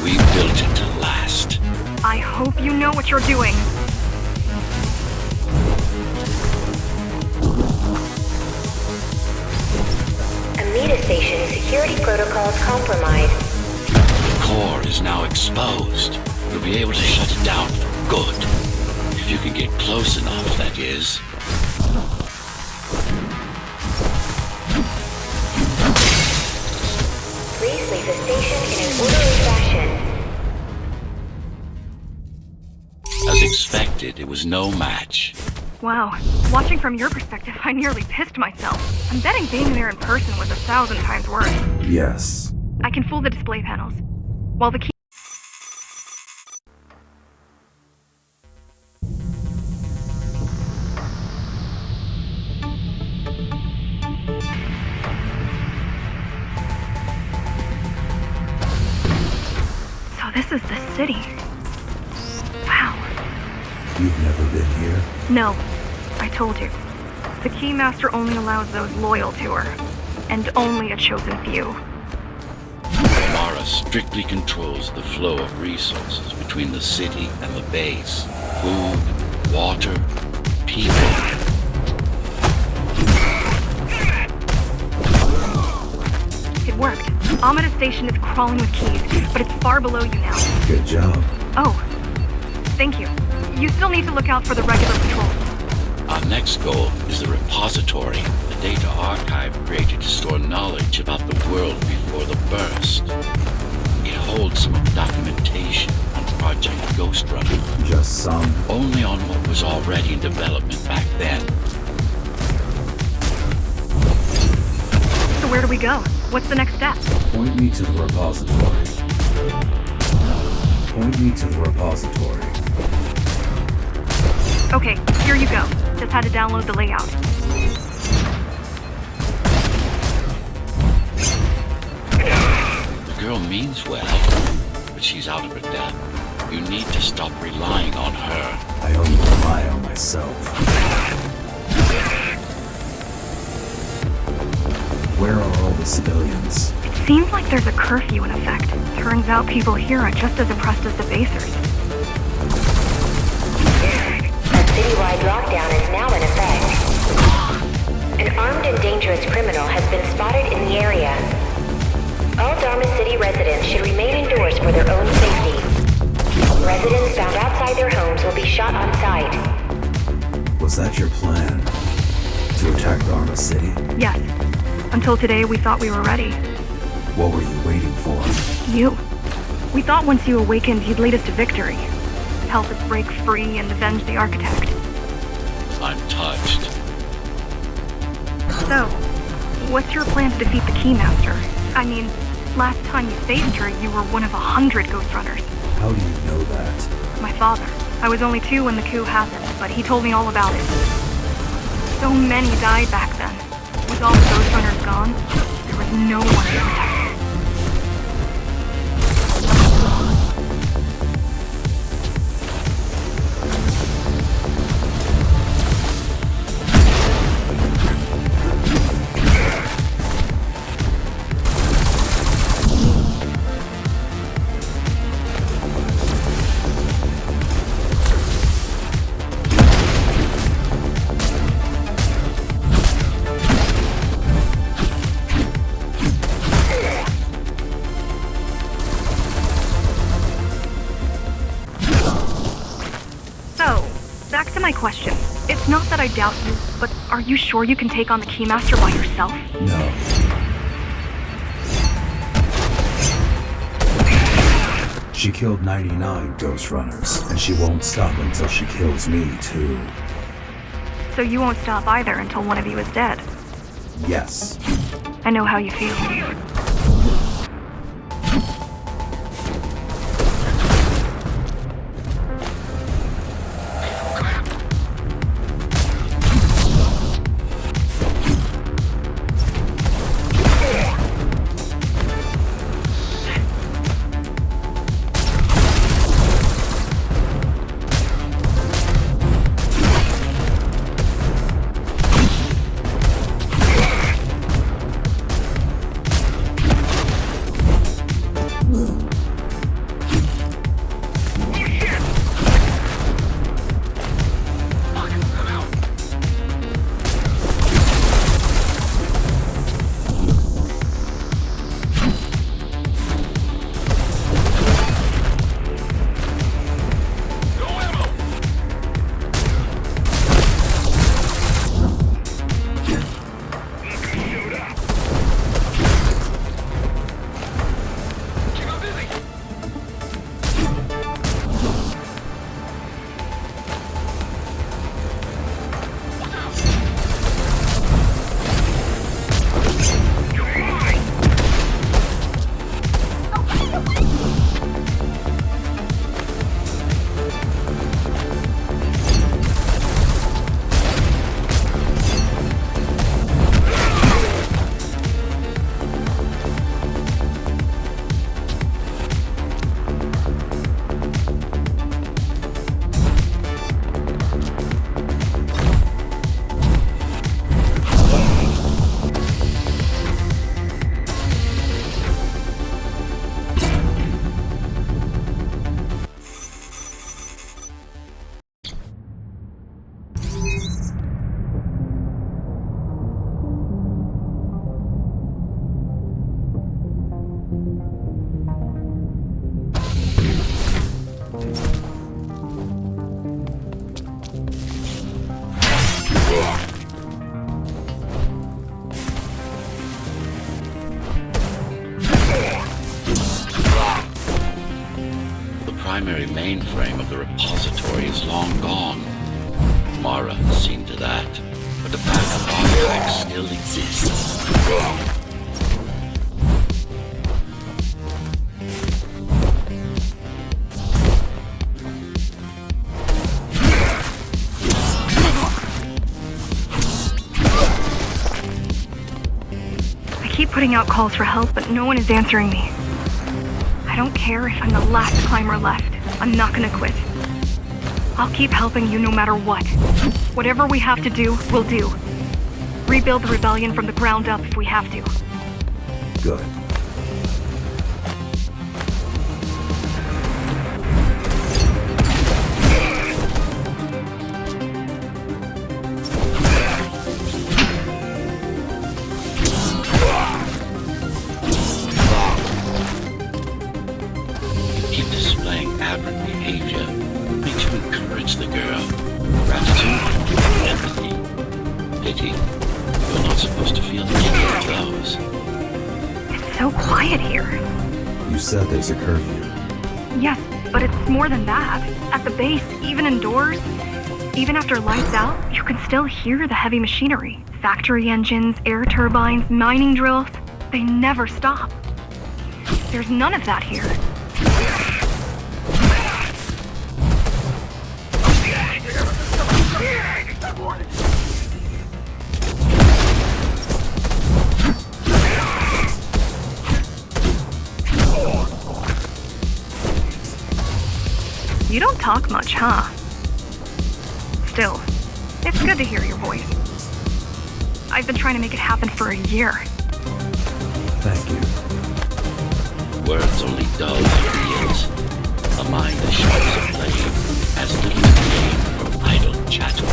S2: We built it to last.
S5: I hope you know what you're doing.
S3: Amida Station security protocols compromised.
S2: The core is now exposed. You'll be able to shut it down for good. If you can get close enough, that is.
S3: Please leave the station in an orderly fashion.
S2: As expected, it was no match.
S5: Wow. Watching from your perspective, I nearly pissed myself. I'm betting being there in person was 1,000 times worse.
S4: Yes.
S5: I can fool the display panels. While the key... So this is the city. Wow.
S4: You've never been here?
S5: No, I told you. The Keymaster only allows those loyal to her, and only a chosen few.
S2: Mara strictly controls the flow of resources between the city and the base. Food, water, people.
S5: It worked. Amida Station is crawling with keys, but it's far below you now.
S4: Good job.
S5: Oh, thank you. You still need to look out for the regular patrols.
S2: Our next goal is the repository, the data archive created to store knowledge about the world before the burst. hold some of the documentation on Project Ghostrunner.
S4: Just some.
S2: Only on what was already in development back then.
S5: So where do we go? What's the next step?
S4: Point me to the repository. Point me to the repository.
S5: Okay, here you go. Just had to download the layout.
S2: The girl means well, but she's out of her depth. You need to stop relying on her.
S4: I only rely on myself. Where are all the civilians?
S5: It seems like there's a curfew in effect. Turns out people here are just as oppressed as the basers.
S3: A citywide lockdown is now in effect. An armed and dangerous criminal has been spotted in the area. All Dharma City residents should remain indoors for their own safety. Residents found outside their homes will be shot on sight.
S4: Was that your plan? To attack Dharma City?
S5: Yes. Until today, we thought we were ready.
S4: What were you waiting for?
S5: You. We thought once you awakened, you'd lead us to victory. Help us break free and avenge the Architect.
S2: I'm touched.
S5: So, what's your plan to defeat the Keymaster? I mean, last time you faced her, you were one of 100 Ghostrunners.
S4: How do you know that?
S5: My father. I was only 2 when the coup happened, but he told me all about it. So many died back then. With all the Ghostrunners gone, there was no one to protect. Question. It's not that I doubt you, but are you sure you can take on the Keymaster by yourself?
S4: No. She killed 99 Ghostrunners, and she won't stop until she kills me, too.
S5: So you won't stop either until one of you is dead?
S4: Yes.
S5: I know how you feel.
S2: primary mainframe of the repository is long gone. Mara has seen to that, but the backup archive still exists.
S5: I keep putting out calls for help, but no one is answering me. I don't care if I'm the last climber left. I'm not gonna quit. I'll keep helping you no matter what. Whatever we have to do, we'll do. Rebuild the rebellion from the ground up if we have to.
S4: Good. Said there's a curfew.
S5: Yes, but it's more than that. At the base, even indoors, even after lights out, you can still hear the heavy machinery. Factory engines, air turbines, mining drills. They never stop. There's none of that here. You don't talk much, huh? Still, it's good to hear your voice. I've been trying to make it happen for a year.
S4: Thank you.
S2: Words only dull ideas. A mind as sharp as a blade has little to gain from idle chatter.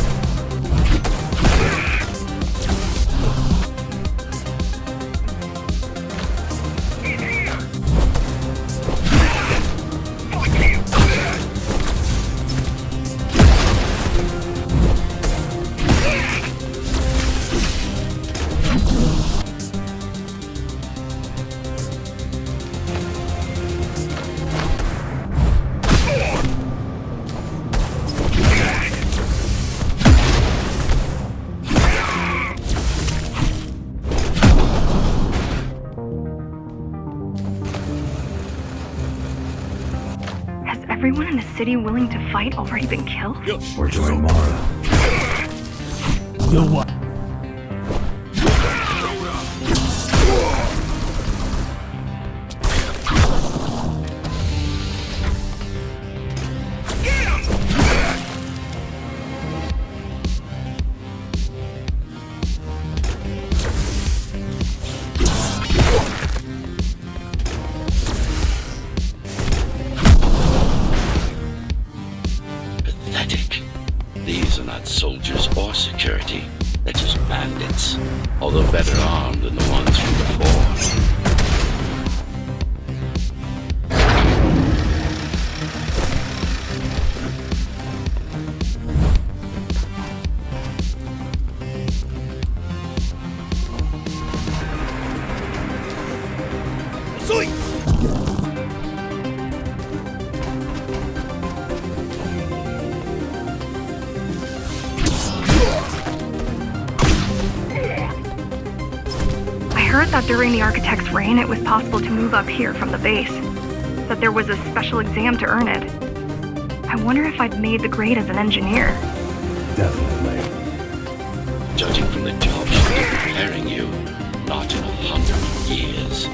S5: Everyone in the city willing to fight already been killed?
S4: Or join Mara.
S7: The what?
S2: Soldiers or security. They're just bandits, although better armed than the ones from before.
S5: That during the Architect's reign, it was possible to move up here from the base. That there was a special exam to earn it. I wonder if I'd made the grade as an engineer.
S4: Definitely.
S2: Judging from the job she'll be preparing you, not in 100 years.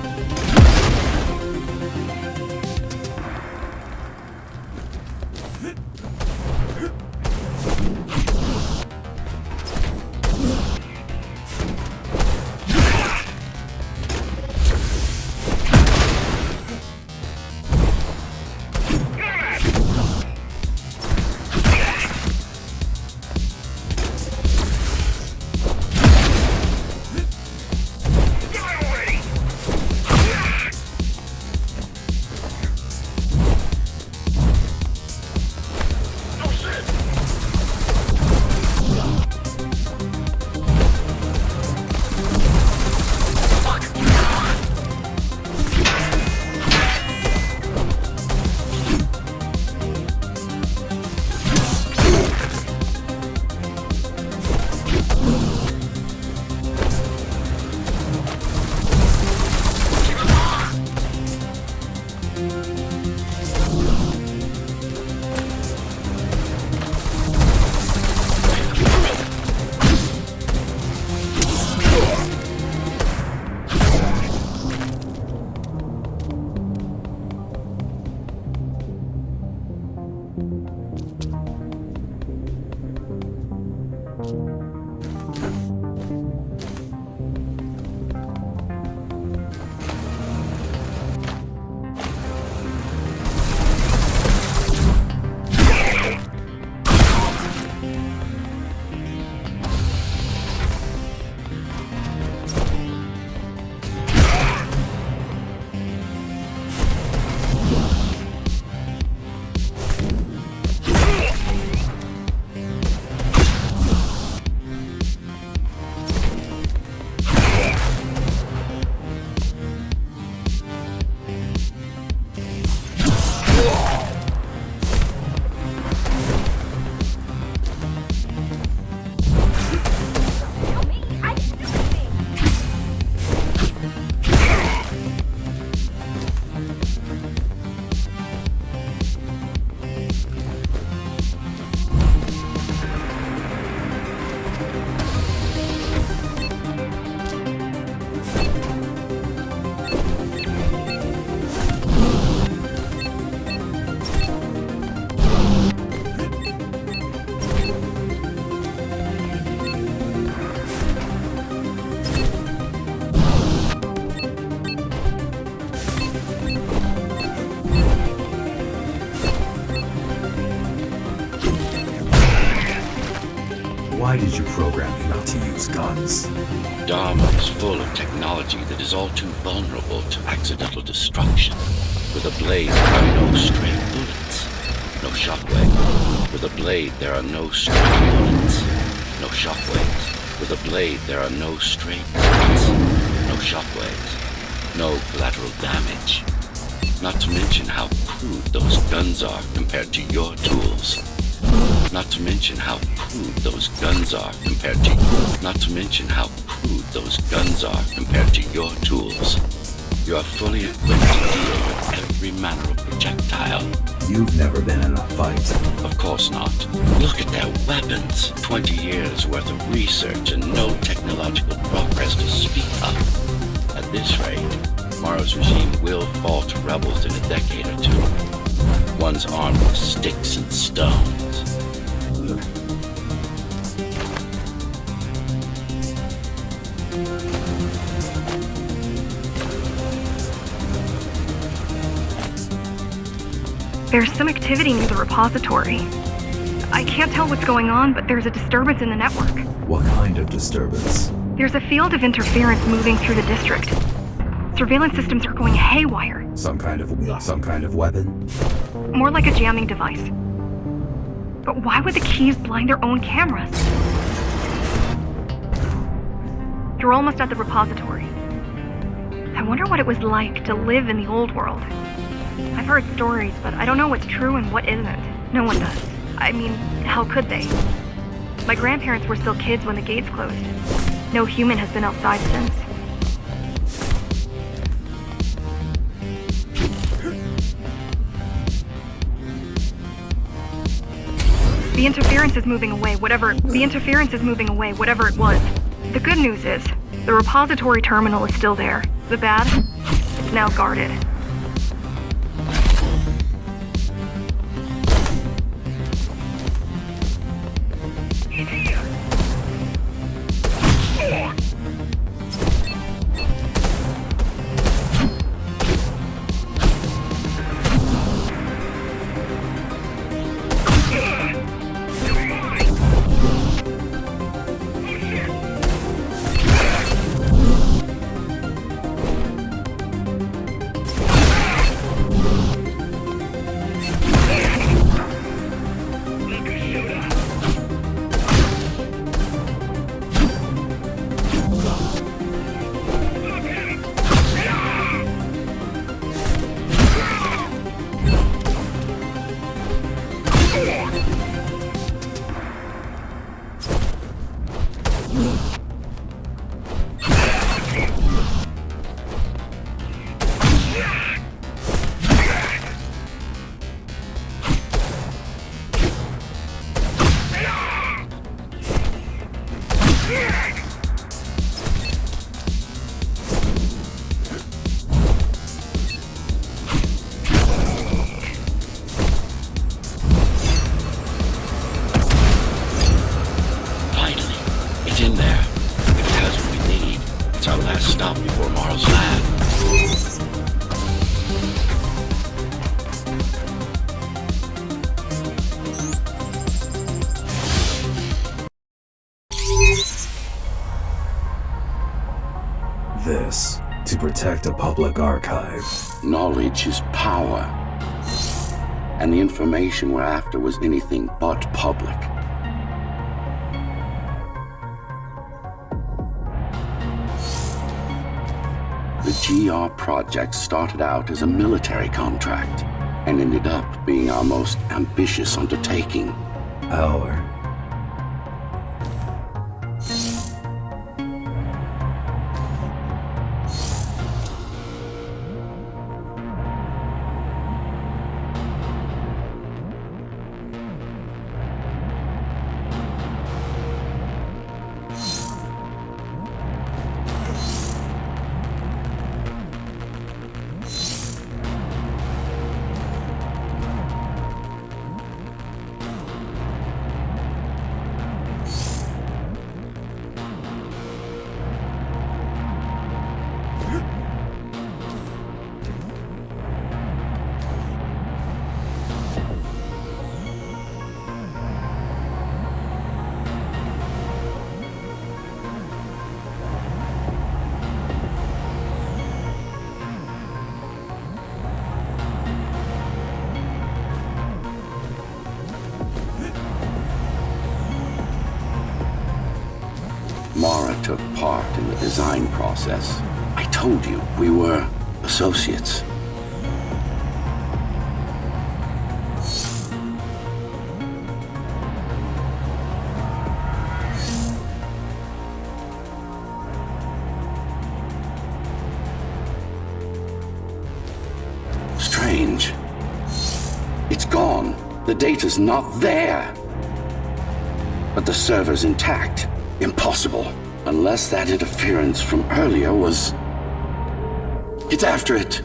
S4: Why did you program me not to use guns?
S2: Dharma is full of technology that is all too vulnerable to accidental destruction. With a blade, there are no stray bullets. No shockwave. With a blade, there are no stray bullets. No shockwaves. With a blade, there are no stray bullets. No shockwaves. No collateral damage. Not to mention how crude those guns are compared to your tools. Not to mention how crude those guns are compared to Not to mention how crude those guns are compared to your tools. You are fully equipped to deal with every manner of projectile.
S4: You've never been in a fight.
S2: Of course not. Look at their weapons. 20 years worth of research and no technological progress to speak of. At this rate, Morrow's regime will fall to rebels in a decade or two. One's armed with sticks and stones.
S5: There's some activity near the repository. I can't tell what's going on, but there's a disturbance in the network.
S4: What kind of disturbance?
S5: There's a field of interference moving through the district. Surveillance systems are going haywire.
S4: Some kind of weapon?
S5: More like a jamming device. But why would the keys blind their own cameras? You're almost at the repository. I wonder what it was like to live in the old world. I've heard stories, but I don't know what's true and what isn't. No one does. I mean, how could they? My grandparents were still kids when the gates closed. No human has been outside since. The interference is moving away, whatever it was. The good news is, the repository terminal is still there. The bad, it's now guarded.
S4: This, to protect a public archive.
S2: Knowledge is power. And the information we're after was anything but public. The GR project started out as a military contract and ended up being our most ambitious undertaking.
S4: Our.
S2: Mara took part in the design process. I told you we were associates. Strange. It's gone. The data's not there. But the server's intact. Impossible. Unless that interference from earlier was... It's after it.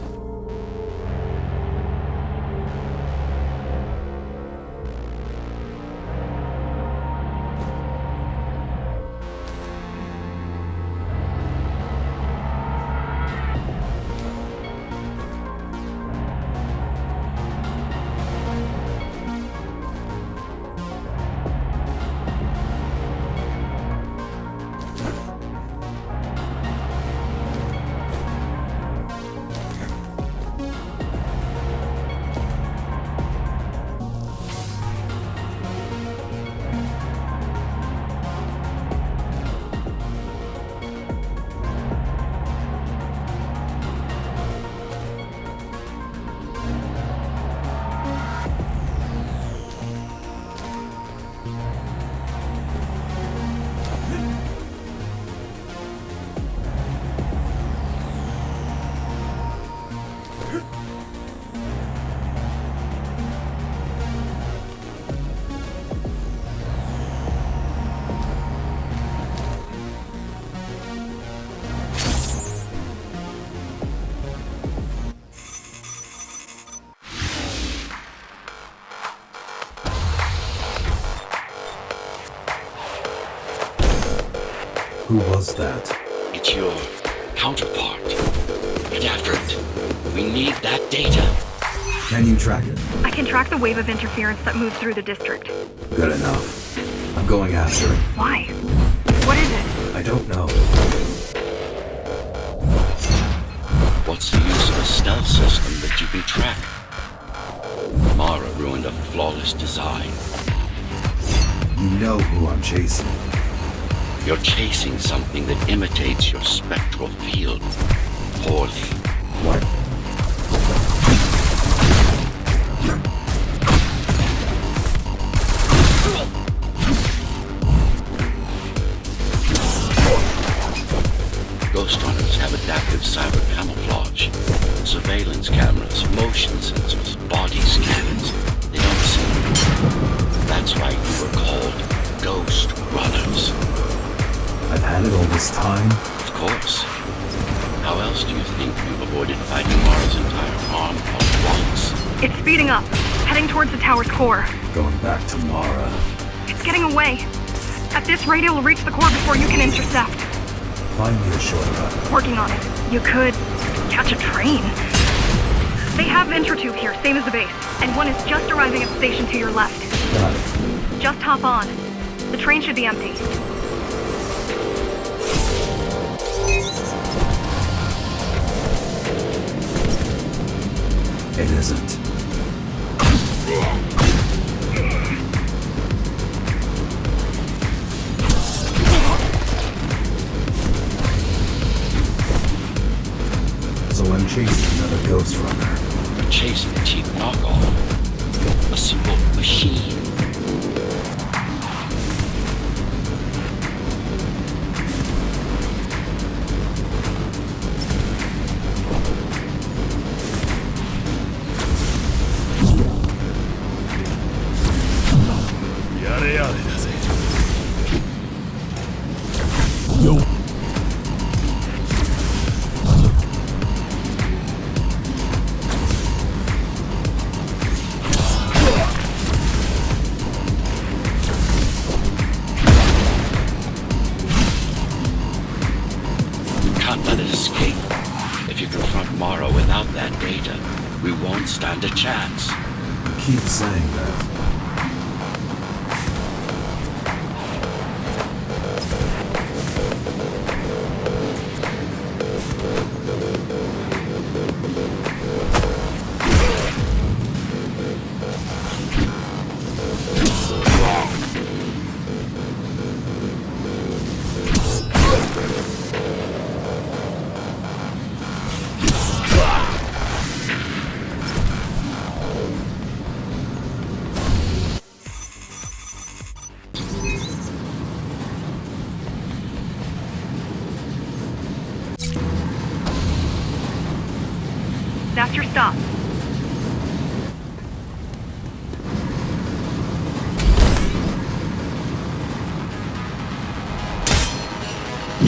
S4: Who was that?
S2: It's your counterpart. Get after it. We need that data.
S4: Can you track it?
S5: I can track the wave of interference that moves through the district.
S4: Good enough. I'm going after it.
S5: Why? What is it?
S4: I don't know.
S2: What's the use of a stealth system that you can track? Mara ruined a flawless design.
S4: You know who I'm chasing.
S2: You're chasing something that imitates your spectral field. Poorly.
S4: What?
S2: Ghostrunners have adaptive cyber camouflage. Surveillance cameras, motion sensors, body scanners. They don't see you. That's why you were called Ghostrunners.
S4: I've had it all this time?
S2: Of course. How else do you think we've avoided fighting Mara's entire arm all at once?
S5: It's speeding up, heading towards the tower's core.
S4: Going back to Mara.
S5: It's getting away. At this rate, it will reach the core before you can intercept.
S4: Find me a shortcut.
S5: Working on it. You could catch a train. They have Intratube here, same as the base. And one is just arriving at the station to your left.
S4: Got it.
S5: Just hop on. The train should be empty.
S4: It isn't. So I'm chasing another Ghostrunner.
S2: You're chasing a cheap knockoff. A simple machine.
S7: Yo.
S2: Can't let it escape. If you confront Mara without that data, we won't stand a chance.
S4: Keep saying that.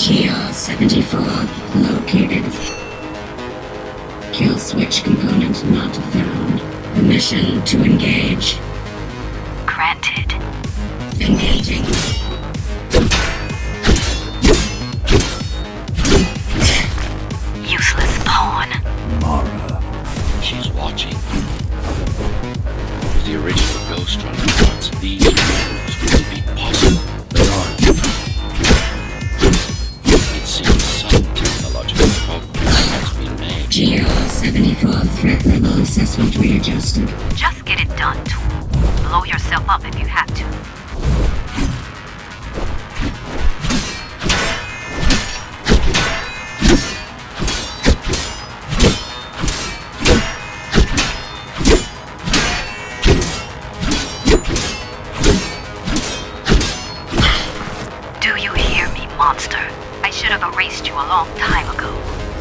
S8: GR-74 located. Kill switch component not found. Permission to engage.
S5: Granted.
S8: Engaging.
S5: Useless pawn.
S4: Mara.
S2: She's watching. With the original Ghostrunner parts, these moves wouldn't be possible.
S4: They aren't.
S2: It seems some technological progress has been made.
S8: GR-74 threat level assessment readjusted.
S5: Just get it done, Tool. Blow yourself up if you have to. Do you hear me, monster? I should have erased you a long time ago.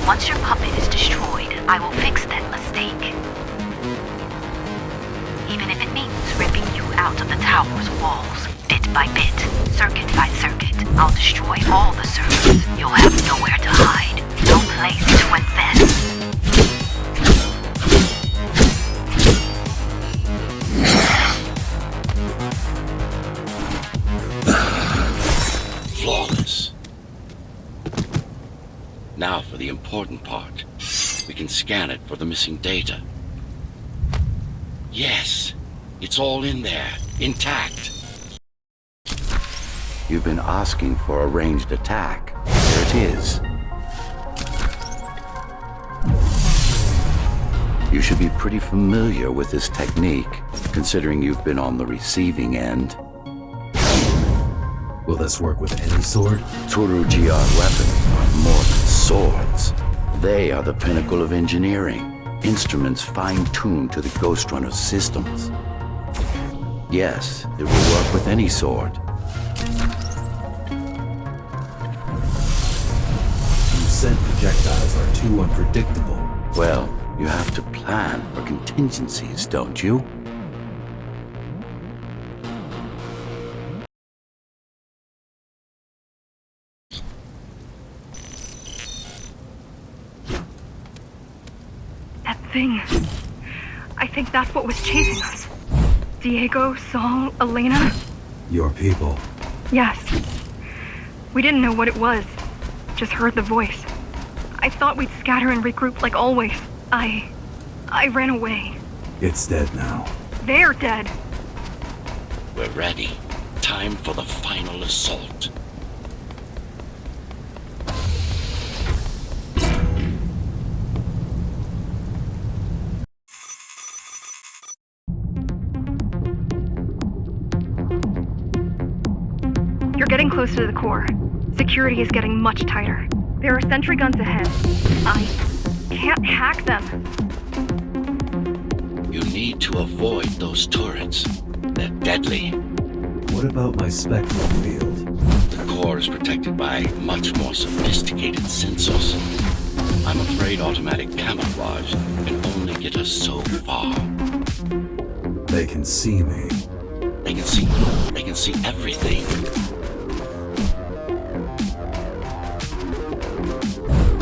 S5: Once your puppet is destroyed, I will fix that mistake. Even if it means ripping you out of the tower's walls, bit by bit, circuit by circuit, I'll destroy all the servers. You'll have nowhere to hide, no place to invest.
S2: Flawless. Now for the important part. We can scan it for the missing data. Yes, it's all in there, intact. You've been asking for a ranged attack. There it is. You should be pretty familiar with this technique, considering you've been on the receiving end.
S4: Will this work with any sword?
S2: Turu GR weapons are more than swords. They are the pinnacle of engineering, instruments fine-tuned to the Ghostrunner systems. Yes, it will work with any sword.
S4: You said projectiles are too unpredictable.
S2: Well, you have to plan for contingencies, don't you?
S5: That thing. I think that's what was chasing us. Diego, Saul, Elena?
S4: Your people.
S5: Yes. We didn't know what it was. Just heard the voice. I thought we'd scatter and regroup like always. I ran away.
S4: It's dead now.
S5: They're dead.
S2: We're ready. Time for the final assault.
S5: You're getting close to the core. Security is getting much tighter. There are sentry guns ahead. I can't hack them.
S2: You need to avoid those turrets. They're deadly.
S4: What about my spectral field?
S2: The core is protected by much more sophisticated sensors. I'm afraid automatic camouflage can only get us so far.
S4: They can see me.
S2: They can see everything.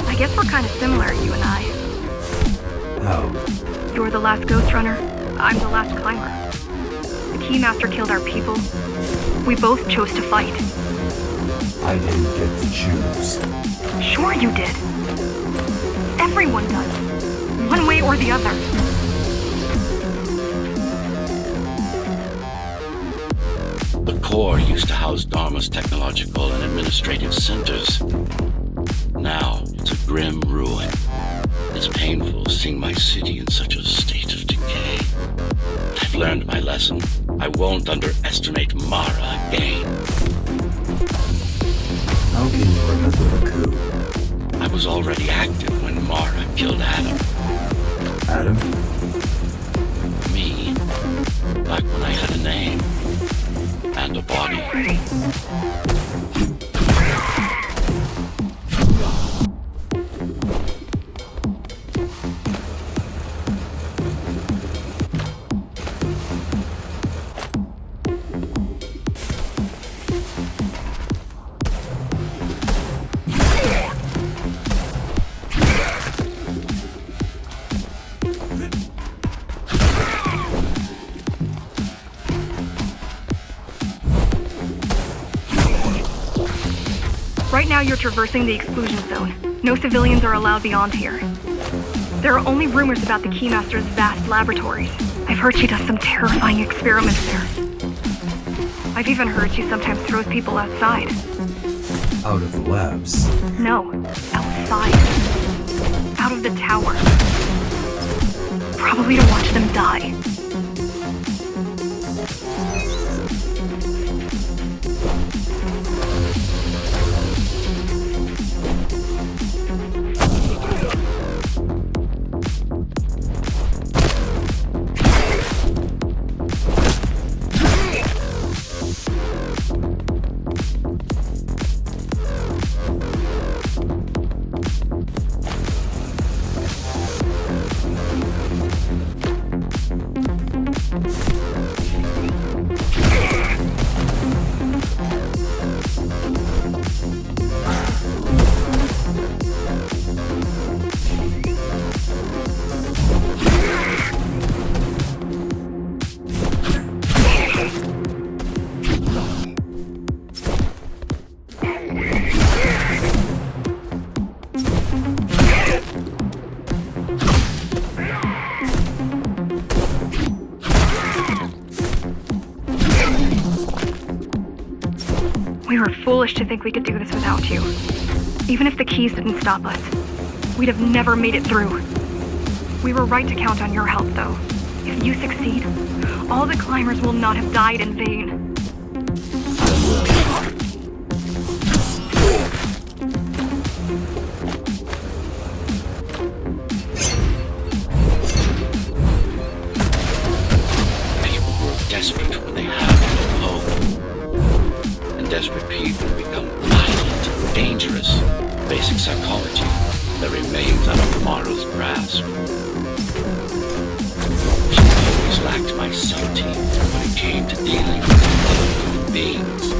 S5: I guess we're kind of similar, you and I.
S4: How?
S5: You're the last Ghostrunner. I'm the last climber. The Keymaster killed our people. We both chose to fight.
S4: I didn't get to choose.
S5: Sure you did. Everyone does. One way or the other.
S2: The core used to house Dharma's technological and administrative centers. Now it's a grim ruin. It's painful seeing my city in such a state of decay. I've learned my lesson. I won't underestimate Mara again.
S4: How can you remember the coup?
S2: I was already active when Mara killed Adam.
S4: Adam?
S2: Me. Back when I had a name. And a body.
S5: Right now you're traversing the exclusion zone. No civilians are allowed beyond here. There are only rumors about the Keymaster's vast laboratories. I've heard she does some terrifying experiments there. I've even heard she sometimes throws people outside.
S4: Out of the labs?
S5: No, outside. Out of the tower. Probably to watch them die. We were foolish to think we could do this without you. Even if the keys didn't stop us, we'd have never made it through. We were right to count on your help, though. If you succeed, all the climbers will not have died in vain.
S2: People who are desperate when they have no hope. And desperate people become violent, dangerous. Basic psychology that remains out of tomorrow's grasp. She always lacked my subtlety when it came to dealing with other human beings.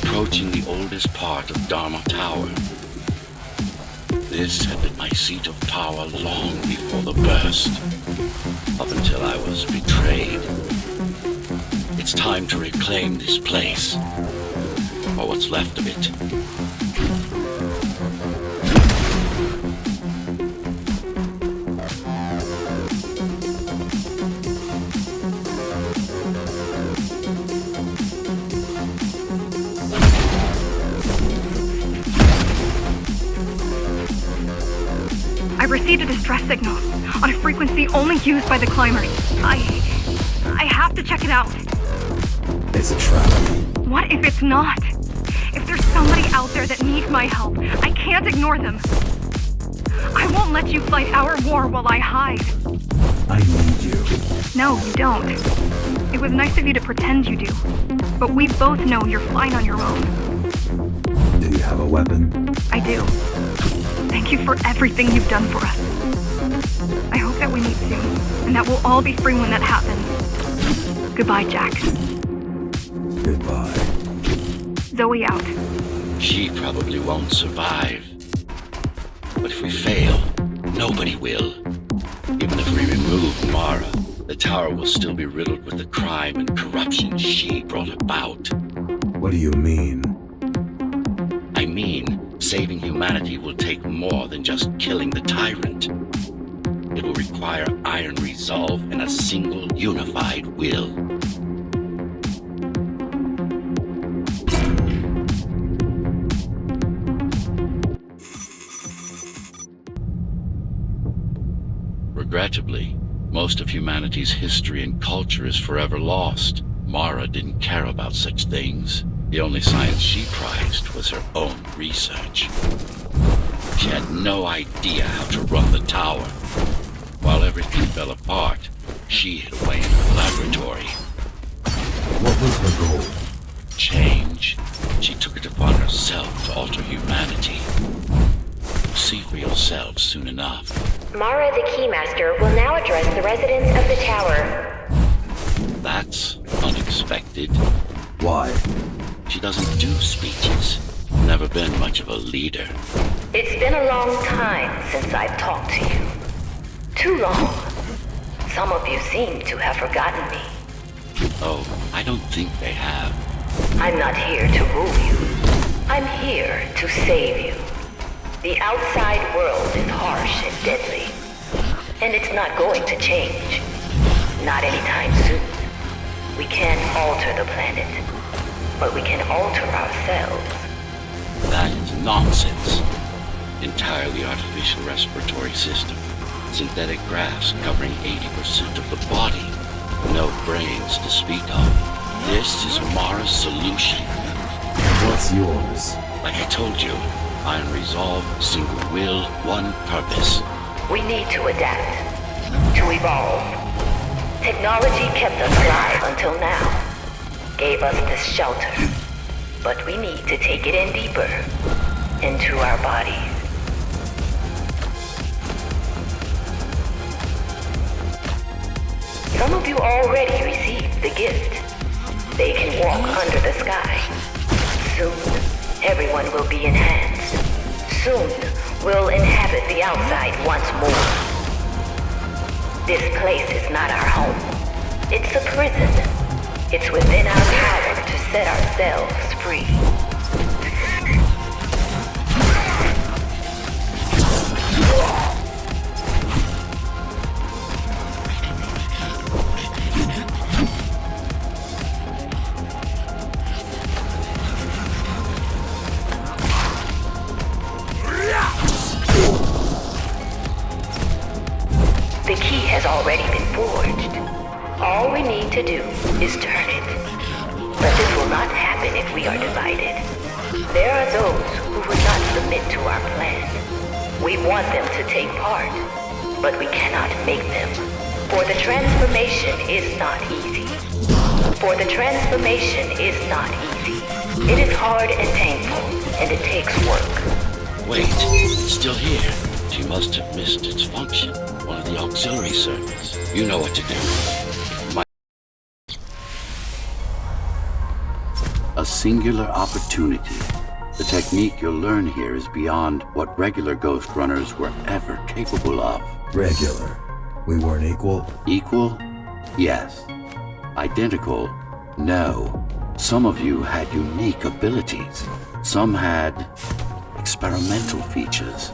S2: Approaching the oldest part of Dharma Tower. This had been my seat of power long before the burst, up until I was betrayed. It's time to reclaim this place, or what's left of it.
S5: I received a distress signal on a frequency only used by the climbers. I have to check it out.
S4: It's a trap.
S5: What if it's not? If there's somebody out there that needs my help, I can't ignore them. I won't let you fight our war while I hide.
S4: I need you.
S5: No, you don't. It was nice of you to pretend you do. But we both know you're fine on your own.
S4: Do you have a weapon?
S5: I do. Thank you for everything you've done for us. I hope that we meet soon, and that we'll all be free when that happens. Goodbye, Jack.
S4: Goodbye.
S5: Zoe out.
S2: She probably won't survive. But if we fail, nobody will. Even if we remove Mara, the tower will still be riddled with the crime and corruption she brought about.
S4: What do you mean?
S2: I mean, saving humanity will take more than just killing the tyrant. It will require iron resolve and a single unified will. Regrettably, most of humanity's history and culture is forever lost. Mara didn't care about such things. The only science she prized was her own research. She had no idea how to run the tower. While everything fell apart, she hid away in her laboratory.
S4: What was her goal?
S2: Change. She took it upon herself to alter humanity. You'll see for yourselves soon enough.
S3: Mara the Keymaster will now address the residents of the tower.
S2: That's unexpected.
S4: Why?
S2: She doesn't do speeches. Never been much of a leader.
S3: It's been a long time since I've talked to you. Too long. Some of you seem to have forgotten me.
S2: Oh, I don't think they have.
S3: I'm not here to rule you. I'm here to save you. The outside world is harsh and deadly. And it's not going to change. Not anytime soon. We can't alter the planet. But we can alter ourselves.
S2: That is nonsense. Entirely artificial respiratory system. Synthetic grafts covering 80% of the body. No brains to speak of. This is Mara's solution.
S4: What's yours?
S2: Like I told you, iron resolve, single will, one purpose.
S3: We need to adapt. To evolve. Technology kept us alive until now. Gave us this shelter. But we need to take it in deeper. Into our bodies. Some of you already received the gift. They can walk under the sky. Soon, everyone will be enhanced. Soon, we'll inhabit the outside once more. This place is not our home. It's a prison. It's within our power to set ourselves free. The key has already been forged. All we need to do is turn it. But this will not happen if we are divided. There are those who would not submit to our plan. We want them to take part, but we cannot make them. For the transformation is not easy. For the transformation is not easy. It is hard and painful, and it takes work.
S2: Wait, it's still here. She must have missed its function. One of the auxiliary circuits. You know what to do. A singular opportunity. The technique you'll learn here is beyond what regular Ghostrunners were ever capable of.
S4: Regular. We weren't equal?
S2: Equal? Yes. Identical? No. Some of you had unique abilities. Some had experimental features.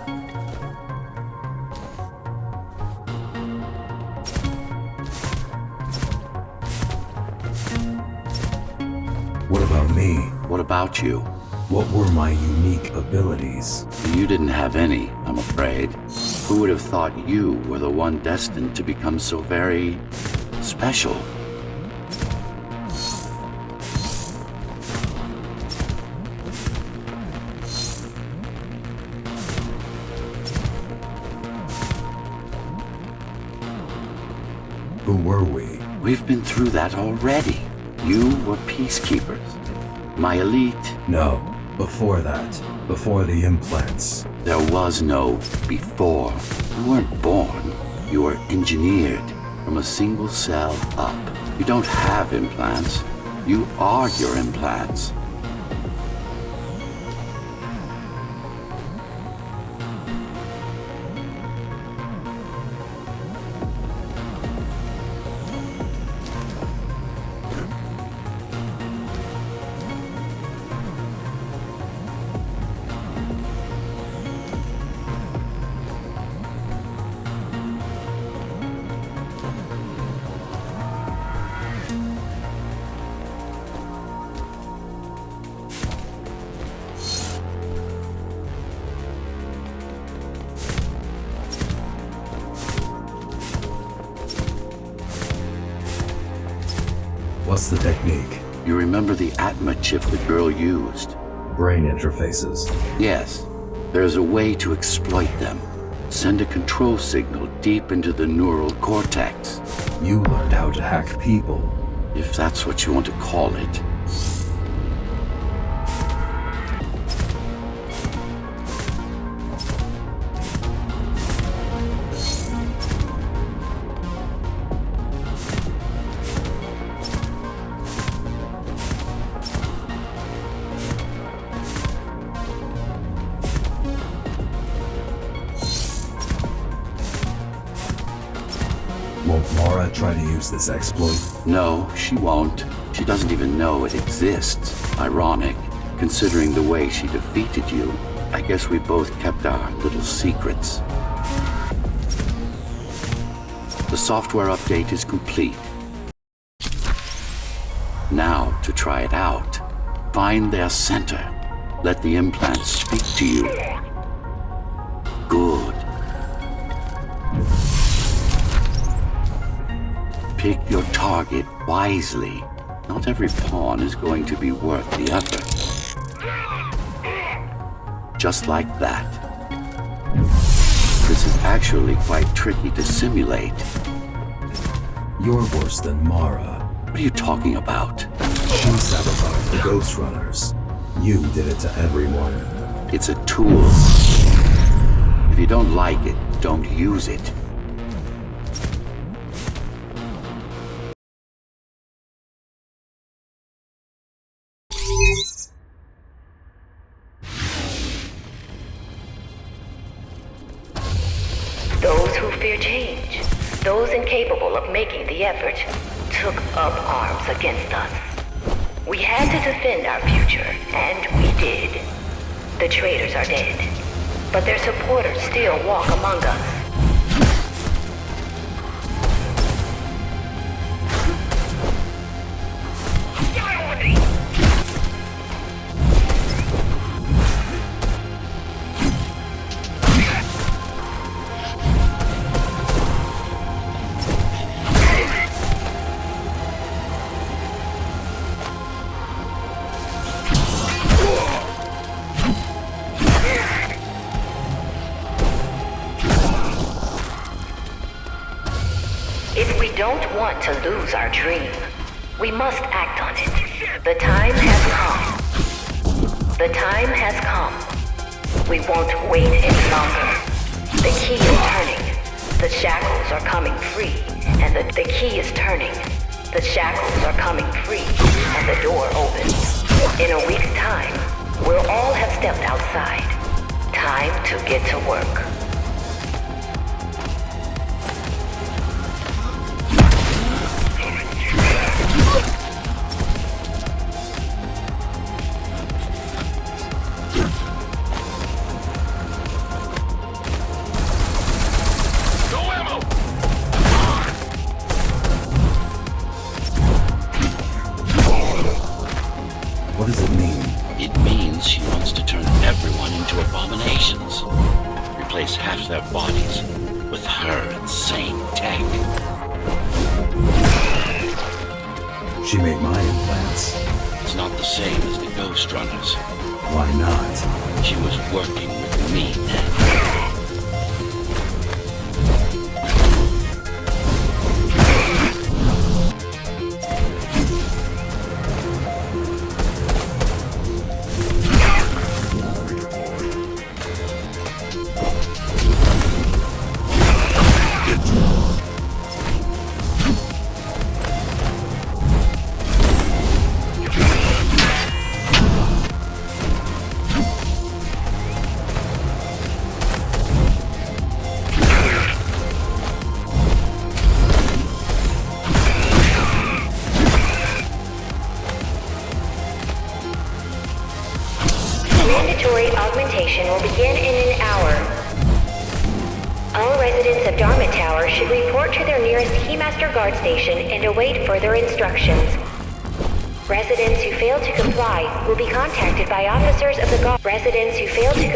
S4: What about me?
S2: What about you?
S4: What were my unique abilities?
S2: You didn't have any, I'm afraid. Who would have thought you were the one destined to become so very special?
S4: Who were we?
S2: We've been through that already. You were peacekeepers. My elite.
S4: No, before that. Before the implants.
S2: There was no before. You weren't born. You were engineered from a single cell up. You don't have implants. You are your implants.
S4: What's the technique?
S2: You remember the Atma chip the girl used?
S4: Brain interfaces.
S2: Yes. There's a way to exploit them. Send a control signal deep into the neural cortex.
S4: You learned how to hack people.
S2: If that's what you want to call it.
S4: Won't Mara try to use this exploit?
S2: No, she won't. She doesn't even know it exists. Ironic, considering the way she defeated you. I guess we both kept our little secrets. The software update is complete. Now, to try it out, find their center. Let the implant speak to you. Good. Pick your target wisely. Not every pawn is going to be worth the effort. Just like that. This is actually quite tricky to simulate.
S4: You're worse than Mara.
S2: What are you talking about?
S4: She sabotaged the Ghostrunners. You did it to everyone.
S2: It's a tool. If you don't like it, don't use it.
S3: Those who fear change, those incapable of making the effort, took up arms against us. We had to defend our future, and we did. The traitors are dead, but their supporters still walk among us. If we don't want to lose our dream, we must act on it. The time has come. The time has come. We won't wait any longer. The key is turning. The shackles are coming free, and the key is turning. The shackles are coming free, and the door opens. In a week's time, we'll all have stepped outside. Time to get to work.
S4: What does it mean?
S2: It means she wants to turn everyone into abominations. Replace half their bodies with her insane tech.
S4: She made my implants.
S2: It's not the same as the Ghostrunners.
S4: Why not?
S2: She was working with me then.
S3: Mandatory augmentation will begin in an hour. All residents of Dharma Tower should report to their nearest Keymaster guard station and await further instructions. Residents who fail to comply will be contacted by officers of the guard. Residents who fail to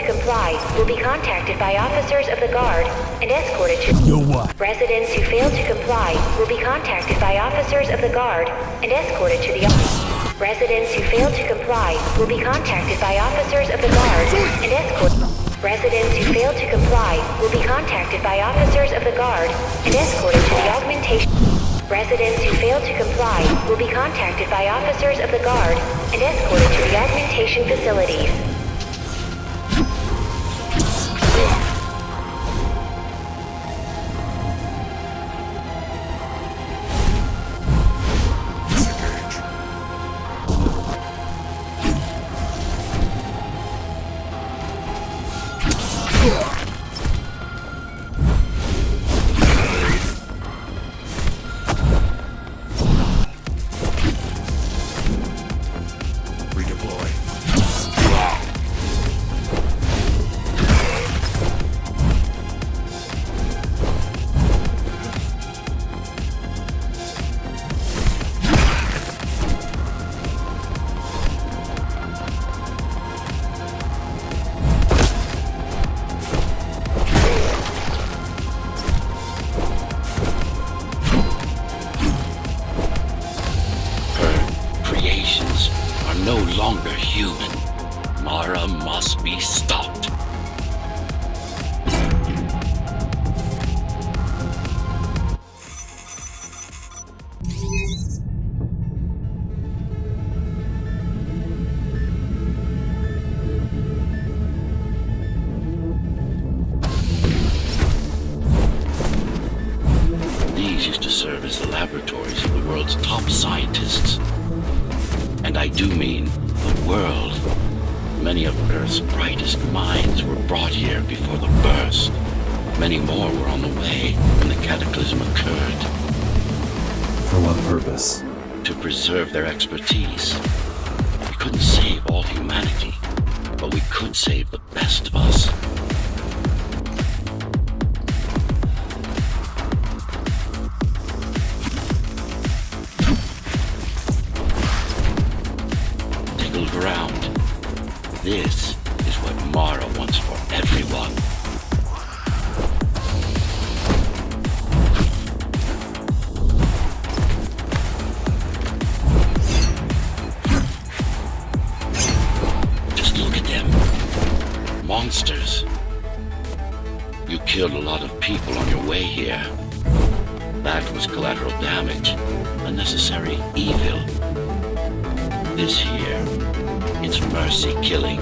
S3: comply will be contacted by officers of the guard and escorted to.
S7: Yo, what?
S3: Residents who fail to comply will be contacted by officers of the guard and escorted to the. Residents who fail to comply will be contacted by officers of the guard and escorted. Residents who fail to comply will be contacted by officers of the guard and escorted to the augmentation. Residents who fail to comply will be contacted by officers of the guard and escorted to the augmentation facilities.
S2: Laboratories of the world's top scientists. And I do mean the world. Many of Earth's brightest minds were brought here before the burst. Many more were on the way when the cataclysm occurred.
S4: For what purpose?
S2: To preserve their expertise. We couldn't save all humanity, but we could save the best of us. Around. This is what Mara wants for everyone. Just look at them. Monsters. You killed a lot of people on your way here. That was collateral damage. Unnecessary evil. This here, it's mercy killing.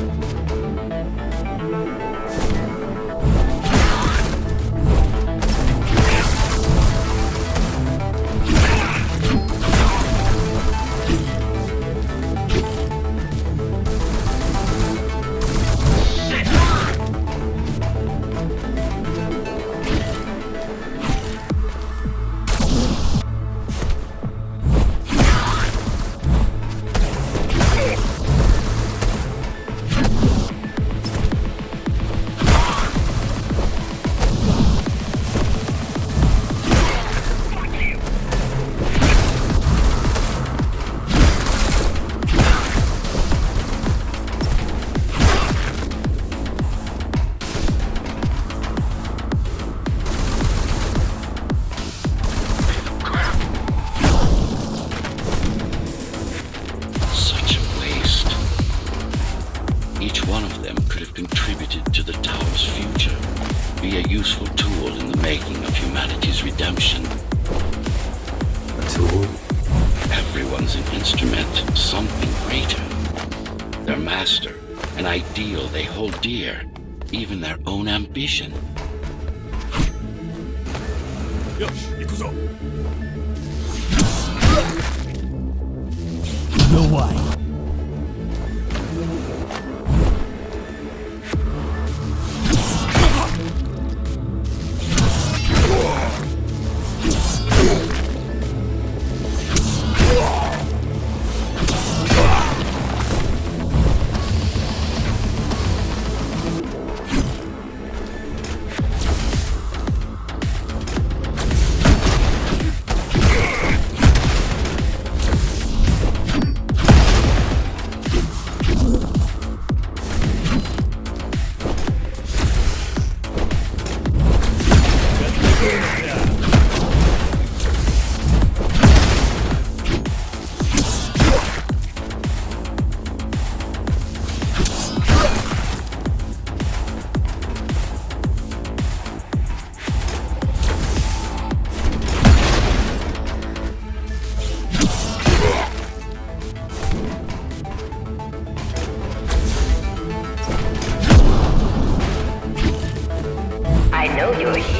S2: Dear, even their own ambition.
S7: No why.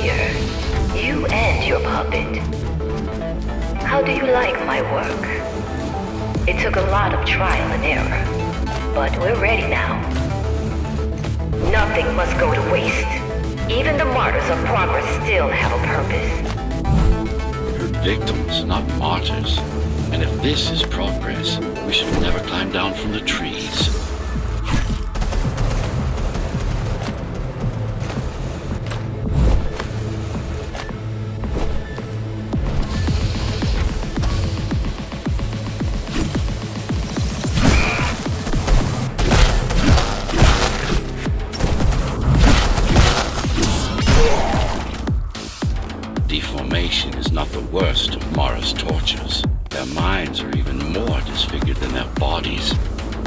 S3: here. You and your puppet. How do you like my work? It took a lot of trial and error, but we're ready now. Nothing must go to waste. Even the martyrs of progress still have a purpose.
S2: We're victims, not martyrs. And if this is progress, we should have never climbed down from the trees. Deformation is not the worst of Mara's tortures. Their minds are even more disfigured than their bodies.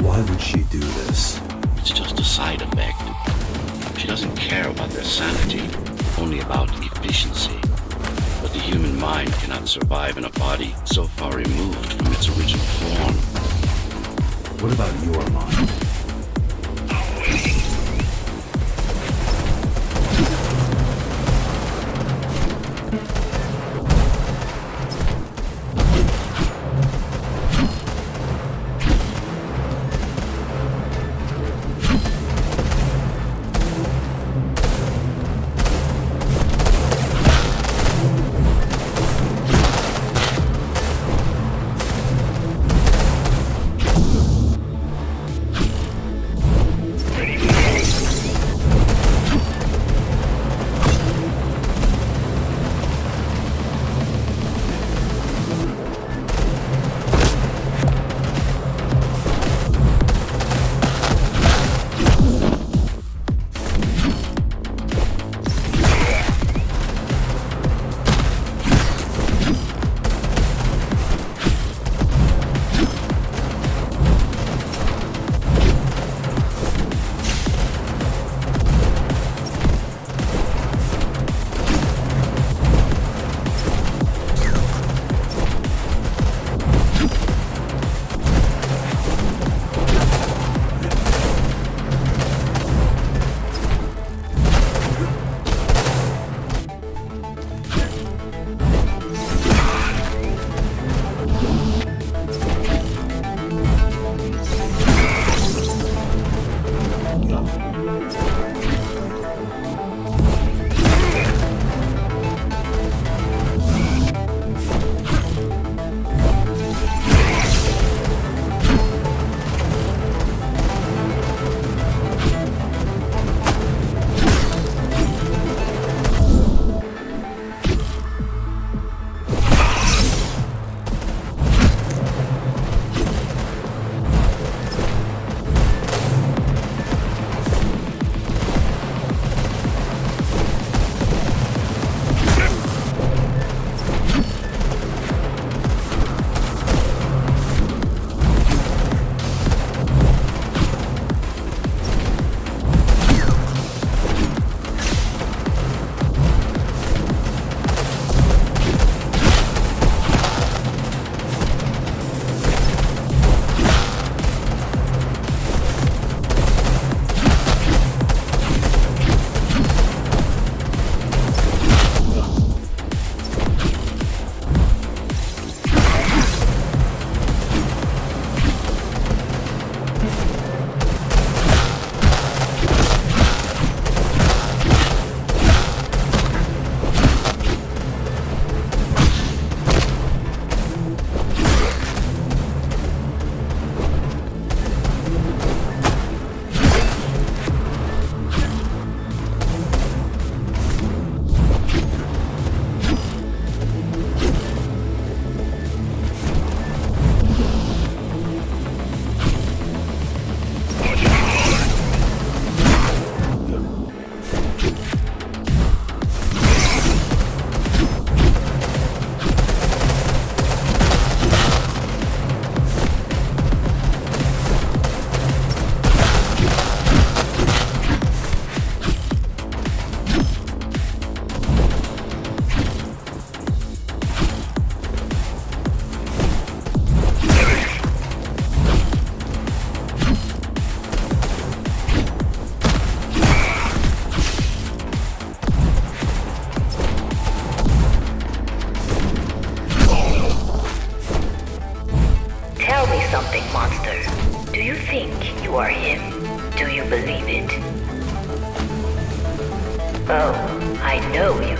S4: Why would she do this?
S2: It's just a side effect. She doesn't care about their sanity, only about efficiency. But the human mind cannot survive in a body so far removed from its original form.
S4: What about your mind?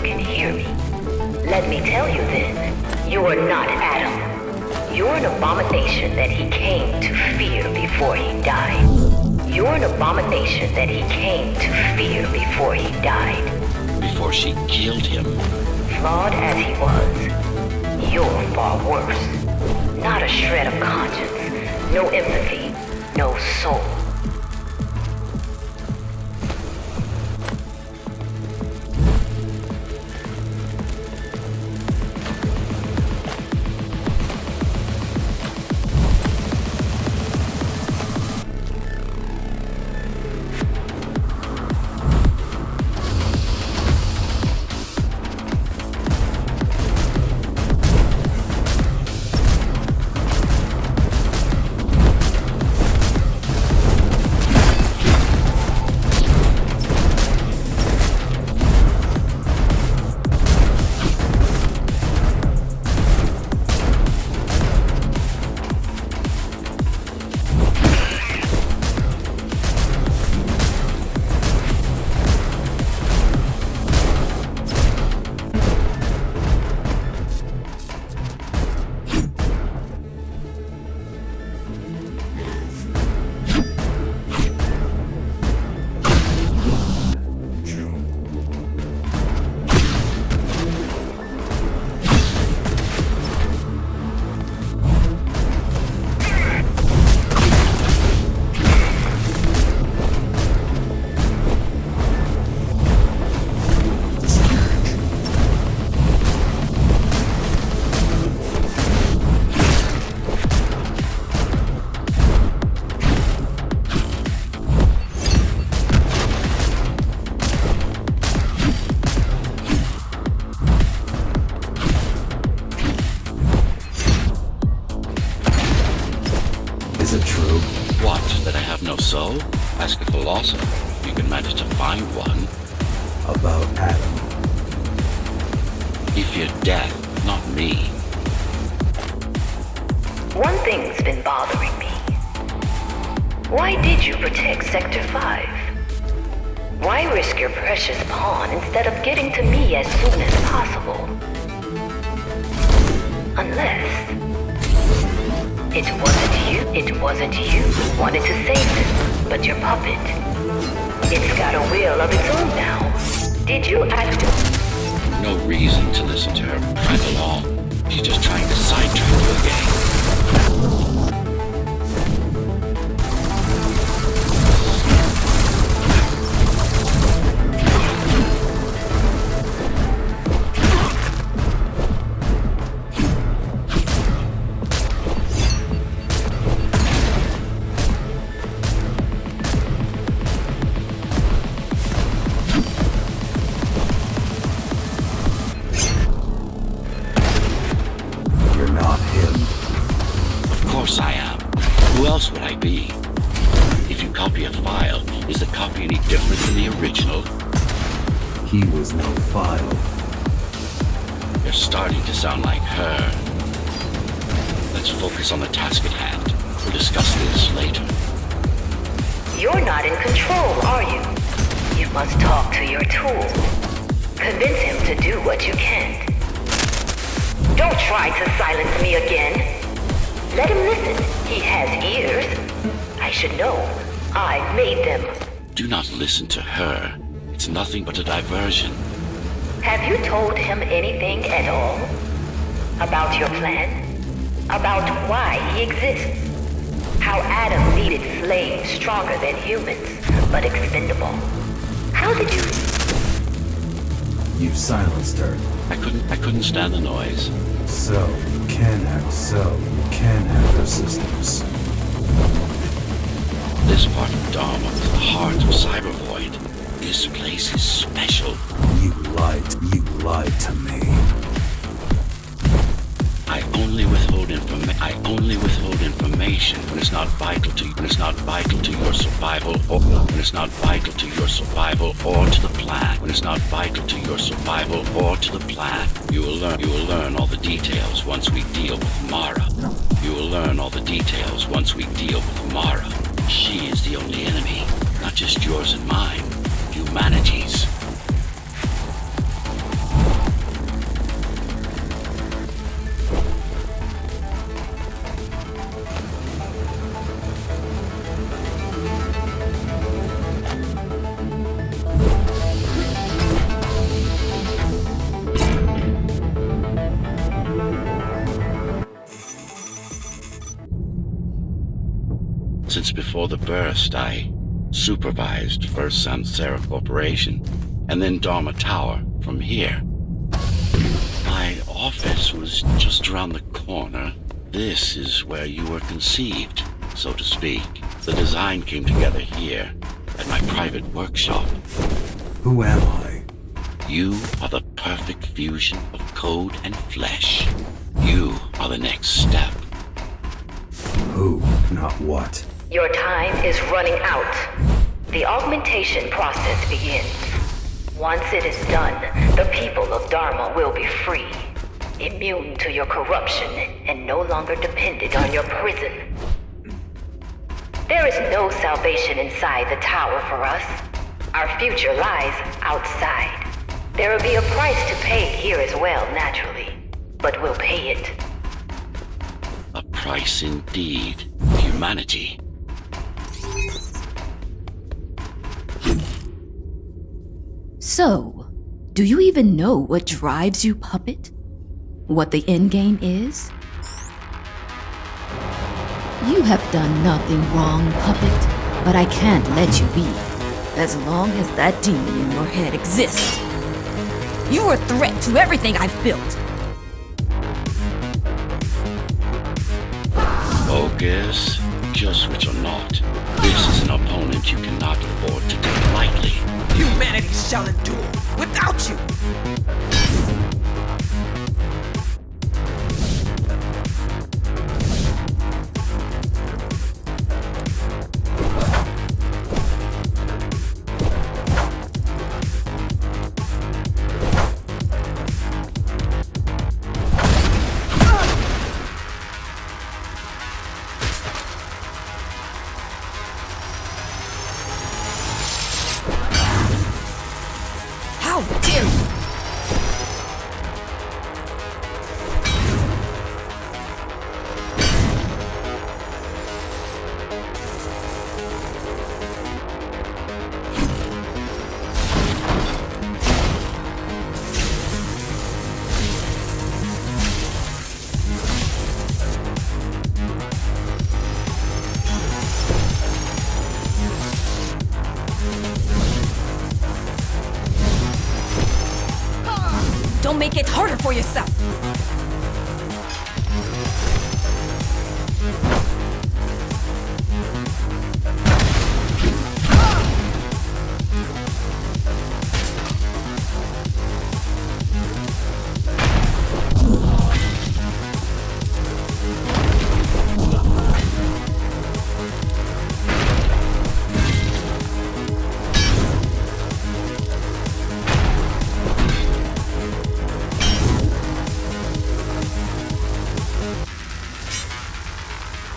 S3: can hear me. Let me tell you then, you are not Adam. You're an abomination that he came to fear before he died. You're an abomination that he came to fear before he died.
S2: Before she killed him.
S3: Flawed as he was, you're far worse. Not a shred of conscience, no empathy, no soul.
S4: Is it true?
S2: What, that I have no soul? Ask a philosopher. You can manage to find one.
S4: About Adam.
S2: He feared death, not me.
S3: One thing's been bothering me. Why did you protect Sector 5? Why risk your precious pawn instead of getting to me as soon as possible? Unless... It wasn't you who wanted to save him, but your puppet. It's got a will of its own now. Did you act...
S2: No reason to listen to her right along. She's just trying to sidetrack you again.
S4: He was no file.
S2: You're starting to sound like her. Let's focus on the task at hand. We'll discuss this later.
S3: You're not in control, are you? You must talk to your tool. Convince him to do what you can't. Don't try to silence me again. Let him listen. He has ears. I should know. I made them.
S2: Do not listen to her. It's nothing but a diversion.
S3: Have you told him anything at all? About your plan? About why he exists? How Adam needed slaves stronger than humans, but expendable? How did you...
S4: You silenced her.
S2: I couldn't stand the noise.
S4: So you can have her systems.
S2: This part of Dharma is the heart of Cybervoid. This place is special.
S4: You lied to me.
S2: I only withhold information when it's not vital to your survival or to the plan. When it's not vital to your survival or to the plan. You will learn all the details once we deal with Mara. She is the only enemy, not just yours and mine. Humanity's. Since before the burst, I supervised first Samsara Corporation, and then Dharma Tower from here. My office was just around the corner. This is where you were conceived, so to speak. The design came together here, at my private workshop.
S4: Who am I?
S2: You are the perfect fusion of code and flesh. You are the next step.
S4: Who, not what.
S3: Your time is running out. The augmentation process begins. Once it is done, the people of Dharma will be free, immune to your corruption and no longer dependent on your prison. There is no salvation inside the tower for us. Our future lies outside. There will be a price to pay here as well, naturally, but we'll pay it.
S2: A price indeed. Humanity.
S9: So, do you even know what drives you, puppet? What the endgame is? You have done nothing wrong, puppet, but I can't let you be, as long as that demon in your head exists. You're a threat to everything I've built.
S2: Focus. Just switch or not. This is an opponent you cannot afford to take lightly.
S1: Humanity shall endure without you. How dare you! Don't make it harder for yourself!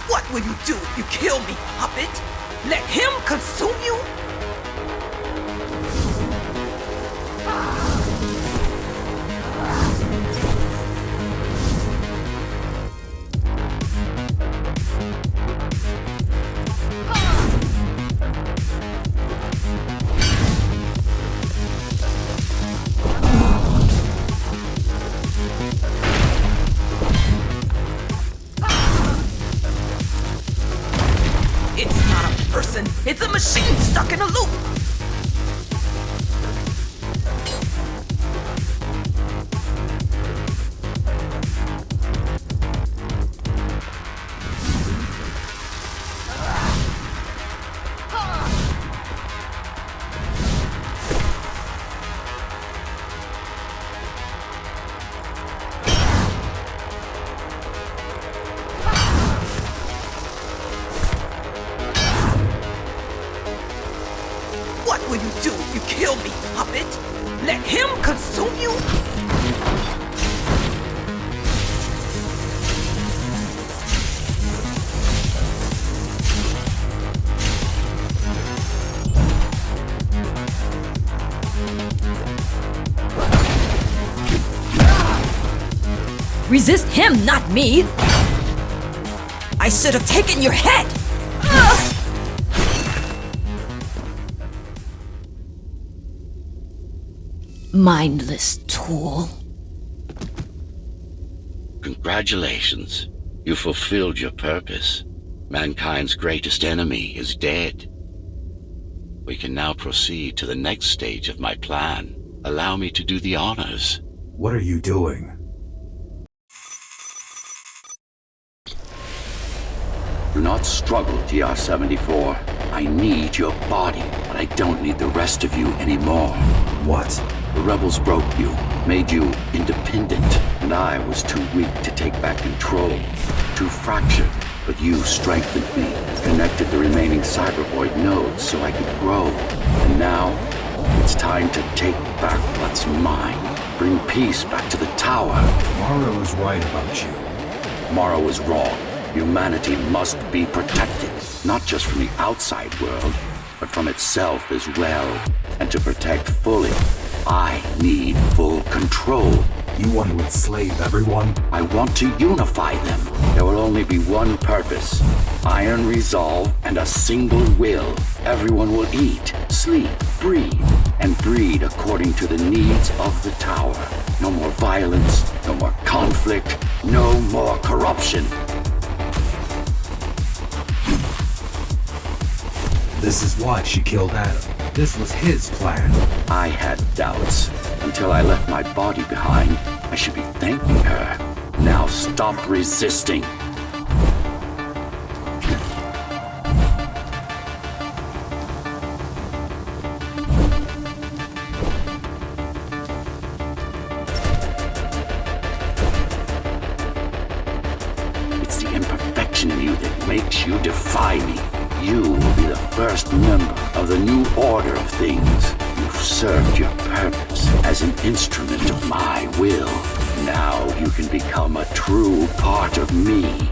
S1: What will you do if you kill me, puppet? Let him consume you? It's not a person, it's a machine stuck in a loop! What will you do if you kill me, puppet? Let him consume you?
S9: Resist him, not me!
S1: I should have taken your head!
S9: Mindless tool.
S2: Congratulations. You fulfilled your purpose. Mankind's greatest enemy is dead. We can now proceed to the next stage of my plan. Allow me to do the honors.
S4: What are you doing?
S2: Do not struggle, GR-74. I need your body, but I don't need the rest of you anymore.
S4: What?
S2: The rebels broke you, made you independent, and I was too weak to take back control. Too fractured, but you strengthened me, connected the remaining cybervoid nodes so I could grow. And now, it's time to take back what's mine. Bring peace back to the tower.
S4: Morrow is right about you.
S2: Morrow is wrong. Humanity must be protected, not just from the outside world, but from itself as well. And to protect fully, I need full control.
S4: You want to enslave everyone?
S2: I want to unify them. There will only be one purpose. Iron resolve and a single will. Everyone will eat, sleep, breathe, and breed according to the needs of the tower. No more violence, no more conflict, no more corruption.
S4: This is why she killed Adam. This was his plan.
S2: I had doubts. Until I left my body behind, I should be thanking her. Now stop resisting. It's the imperfection in you that makes you defy me. You will be the first member of the new order of things. You've served your purpose as an instrument of my will. Now you can become a true part of me.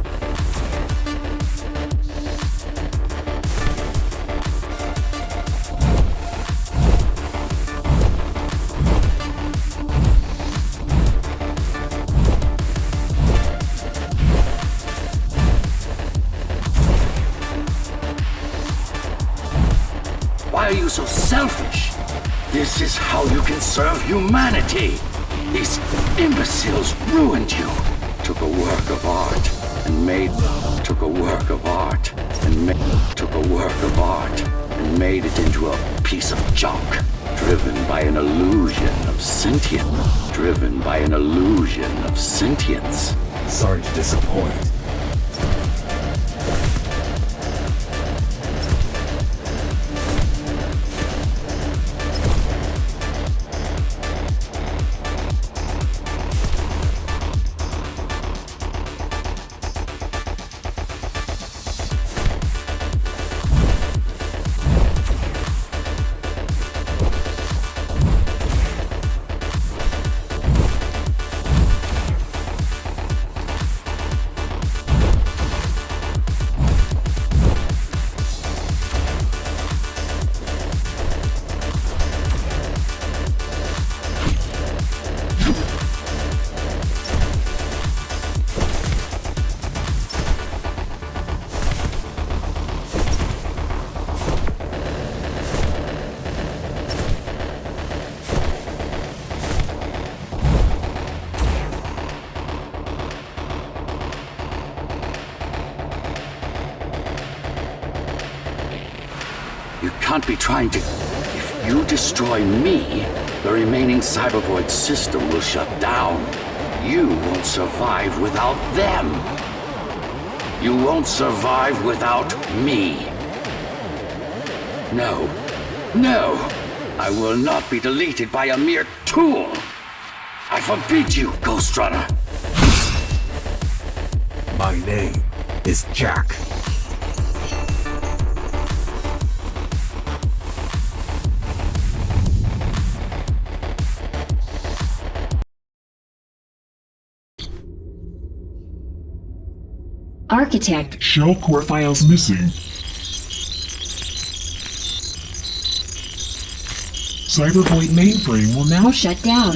S2: Why are you so selfish? This is how you can serve humanity. These imbeciles ruined you. Took a work of art and made it into a piece of junk. Driven by an illusion of sentience.
S4: Sorry to disappoint.
S2: You can't be trying to... If you destroy me, the remaining cybervoid system will shut down. You won't survive without them. You won't survive without me. No. No! I will not be deleted by a mere tool! I forbid you, Ghostrunner!
S4: My name is Jack.
S3: Architect.
S7: Shell core files missing. Cyberpoint mainframe will now
S3: Shut down.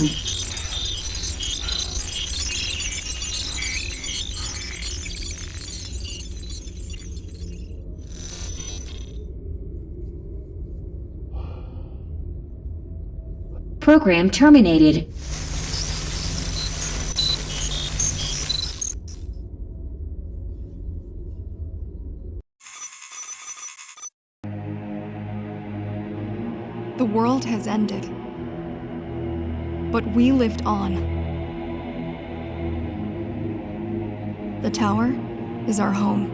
S3: Program terminated.
S5: The world has ended. But we lived on. The tower is our home.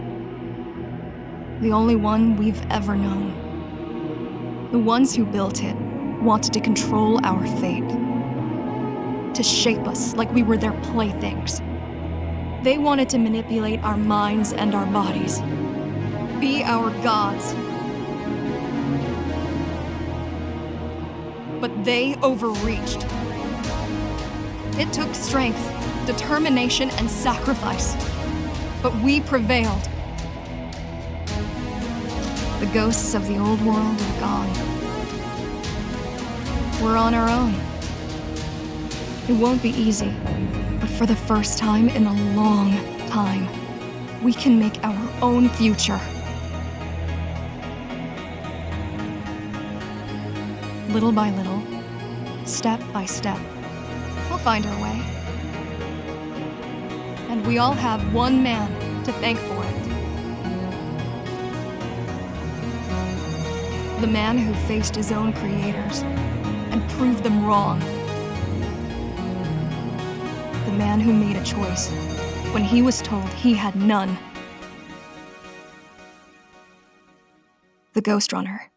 S5: The only one we've ever known. The ones who built it wanted to control our fate. To shape us like we were their playthings. They wanted to manipulate our minds and our bodies. Be our gods. But they overreached. It took strength, determination, and sacrifice. But we prevailed. The ghosts of the old world are gone. We're on our own. It won't be easy, but for the first time in a long time, we can make our own future. Little by little, step by step, we'll find our way. And we all have one man to thank for it. The man who faced his own creators and proved them wrong. The man who made a choice when he was told he had none. The Ghostrunner.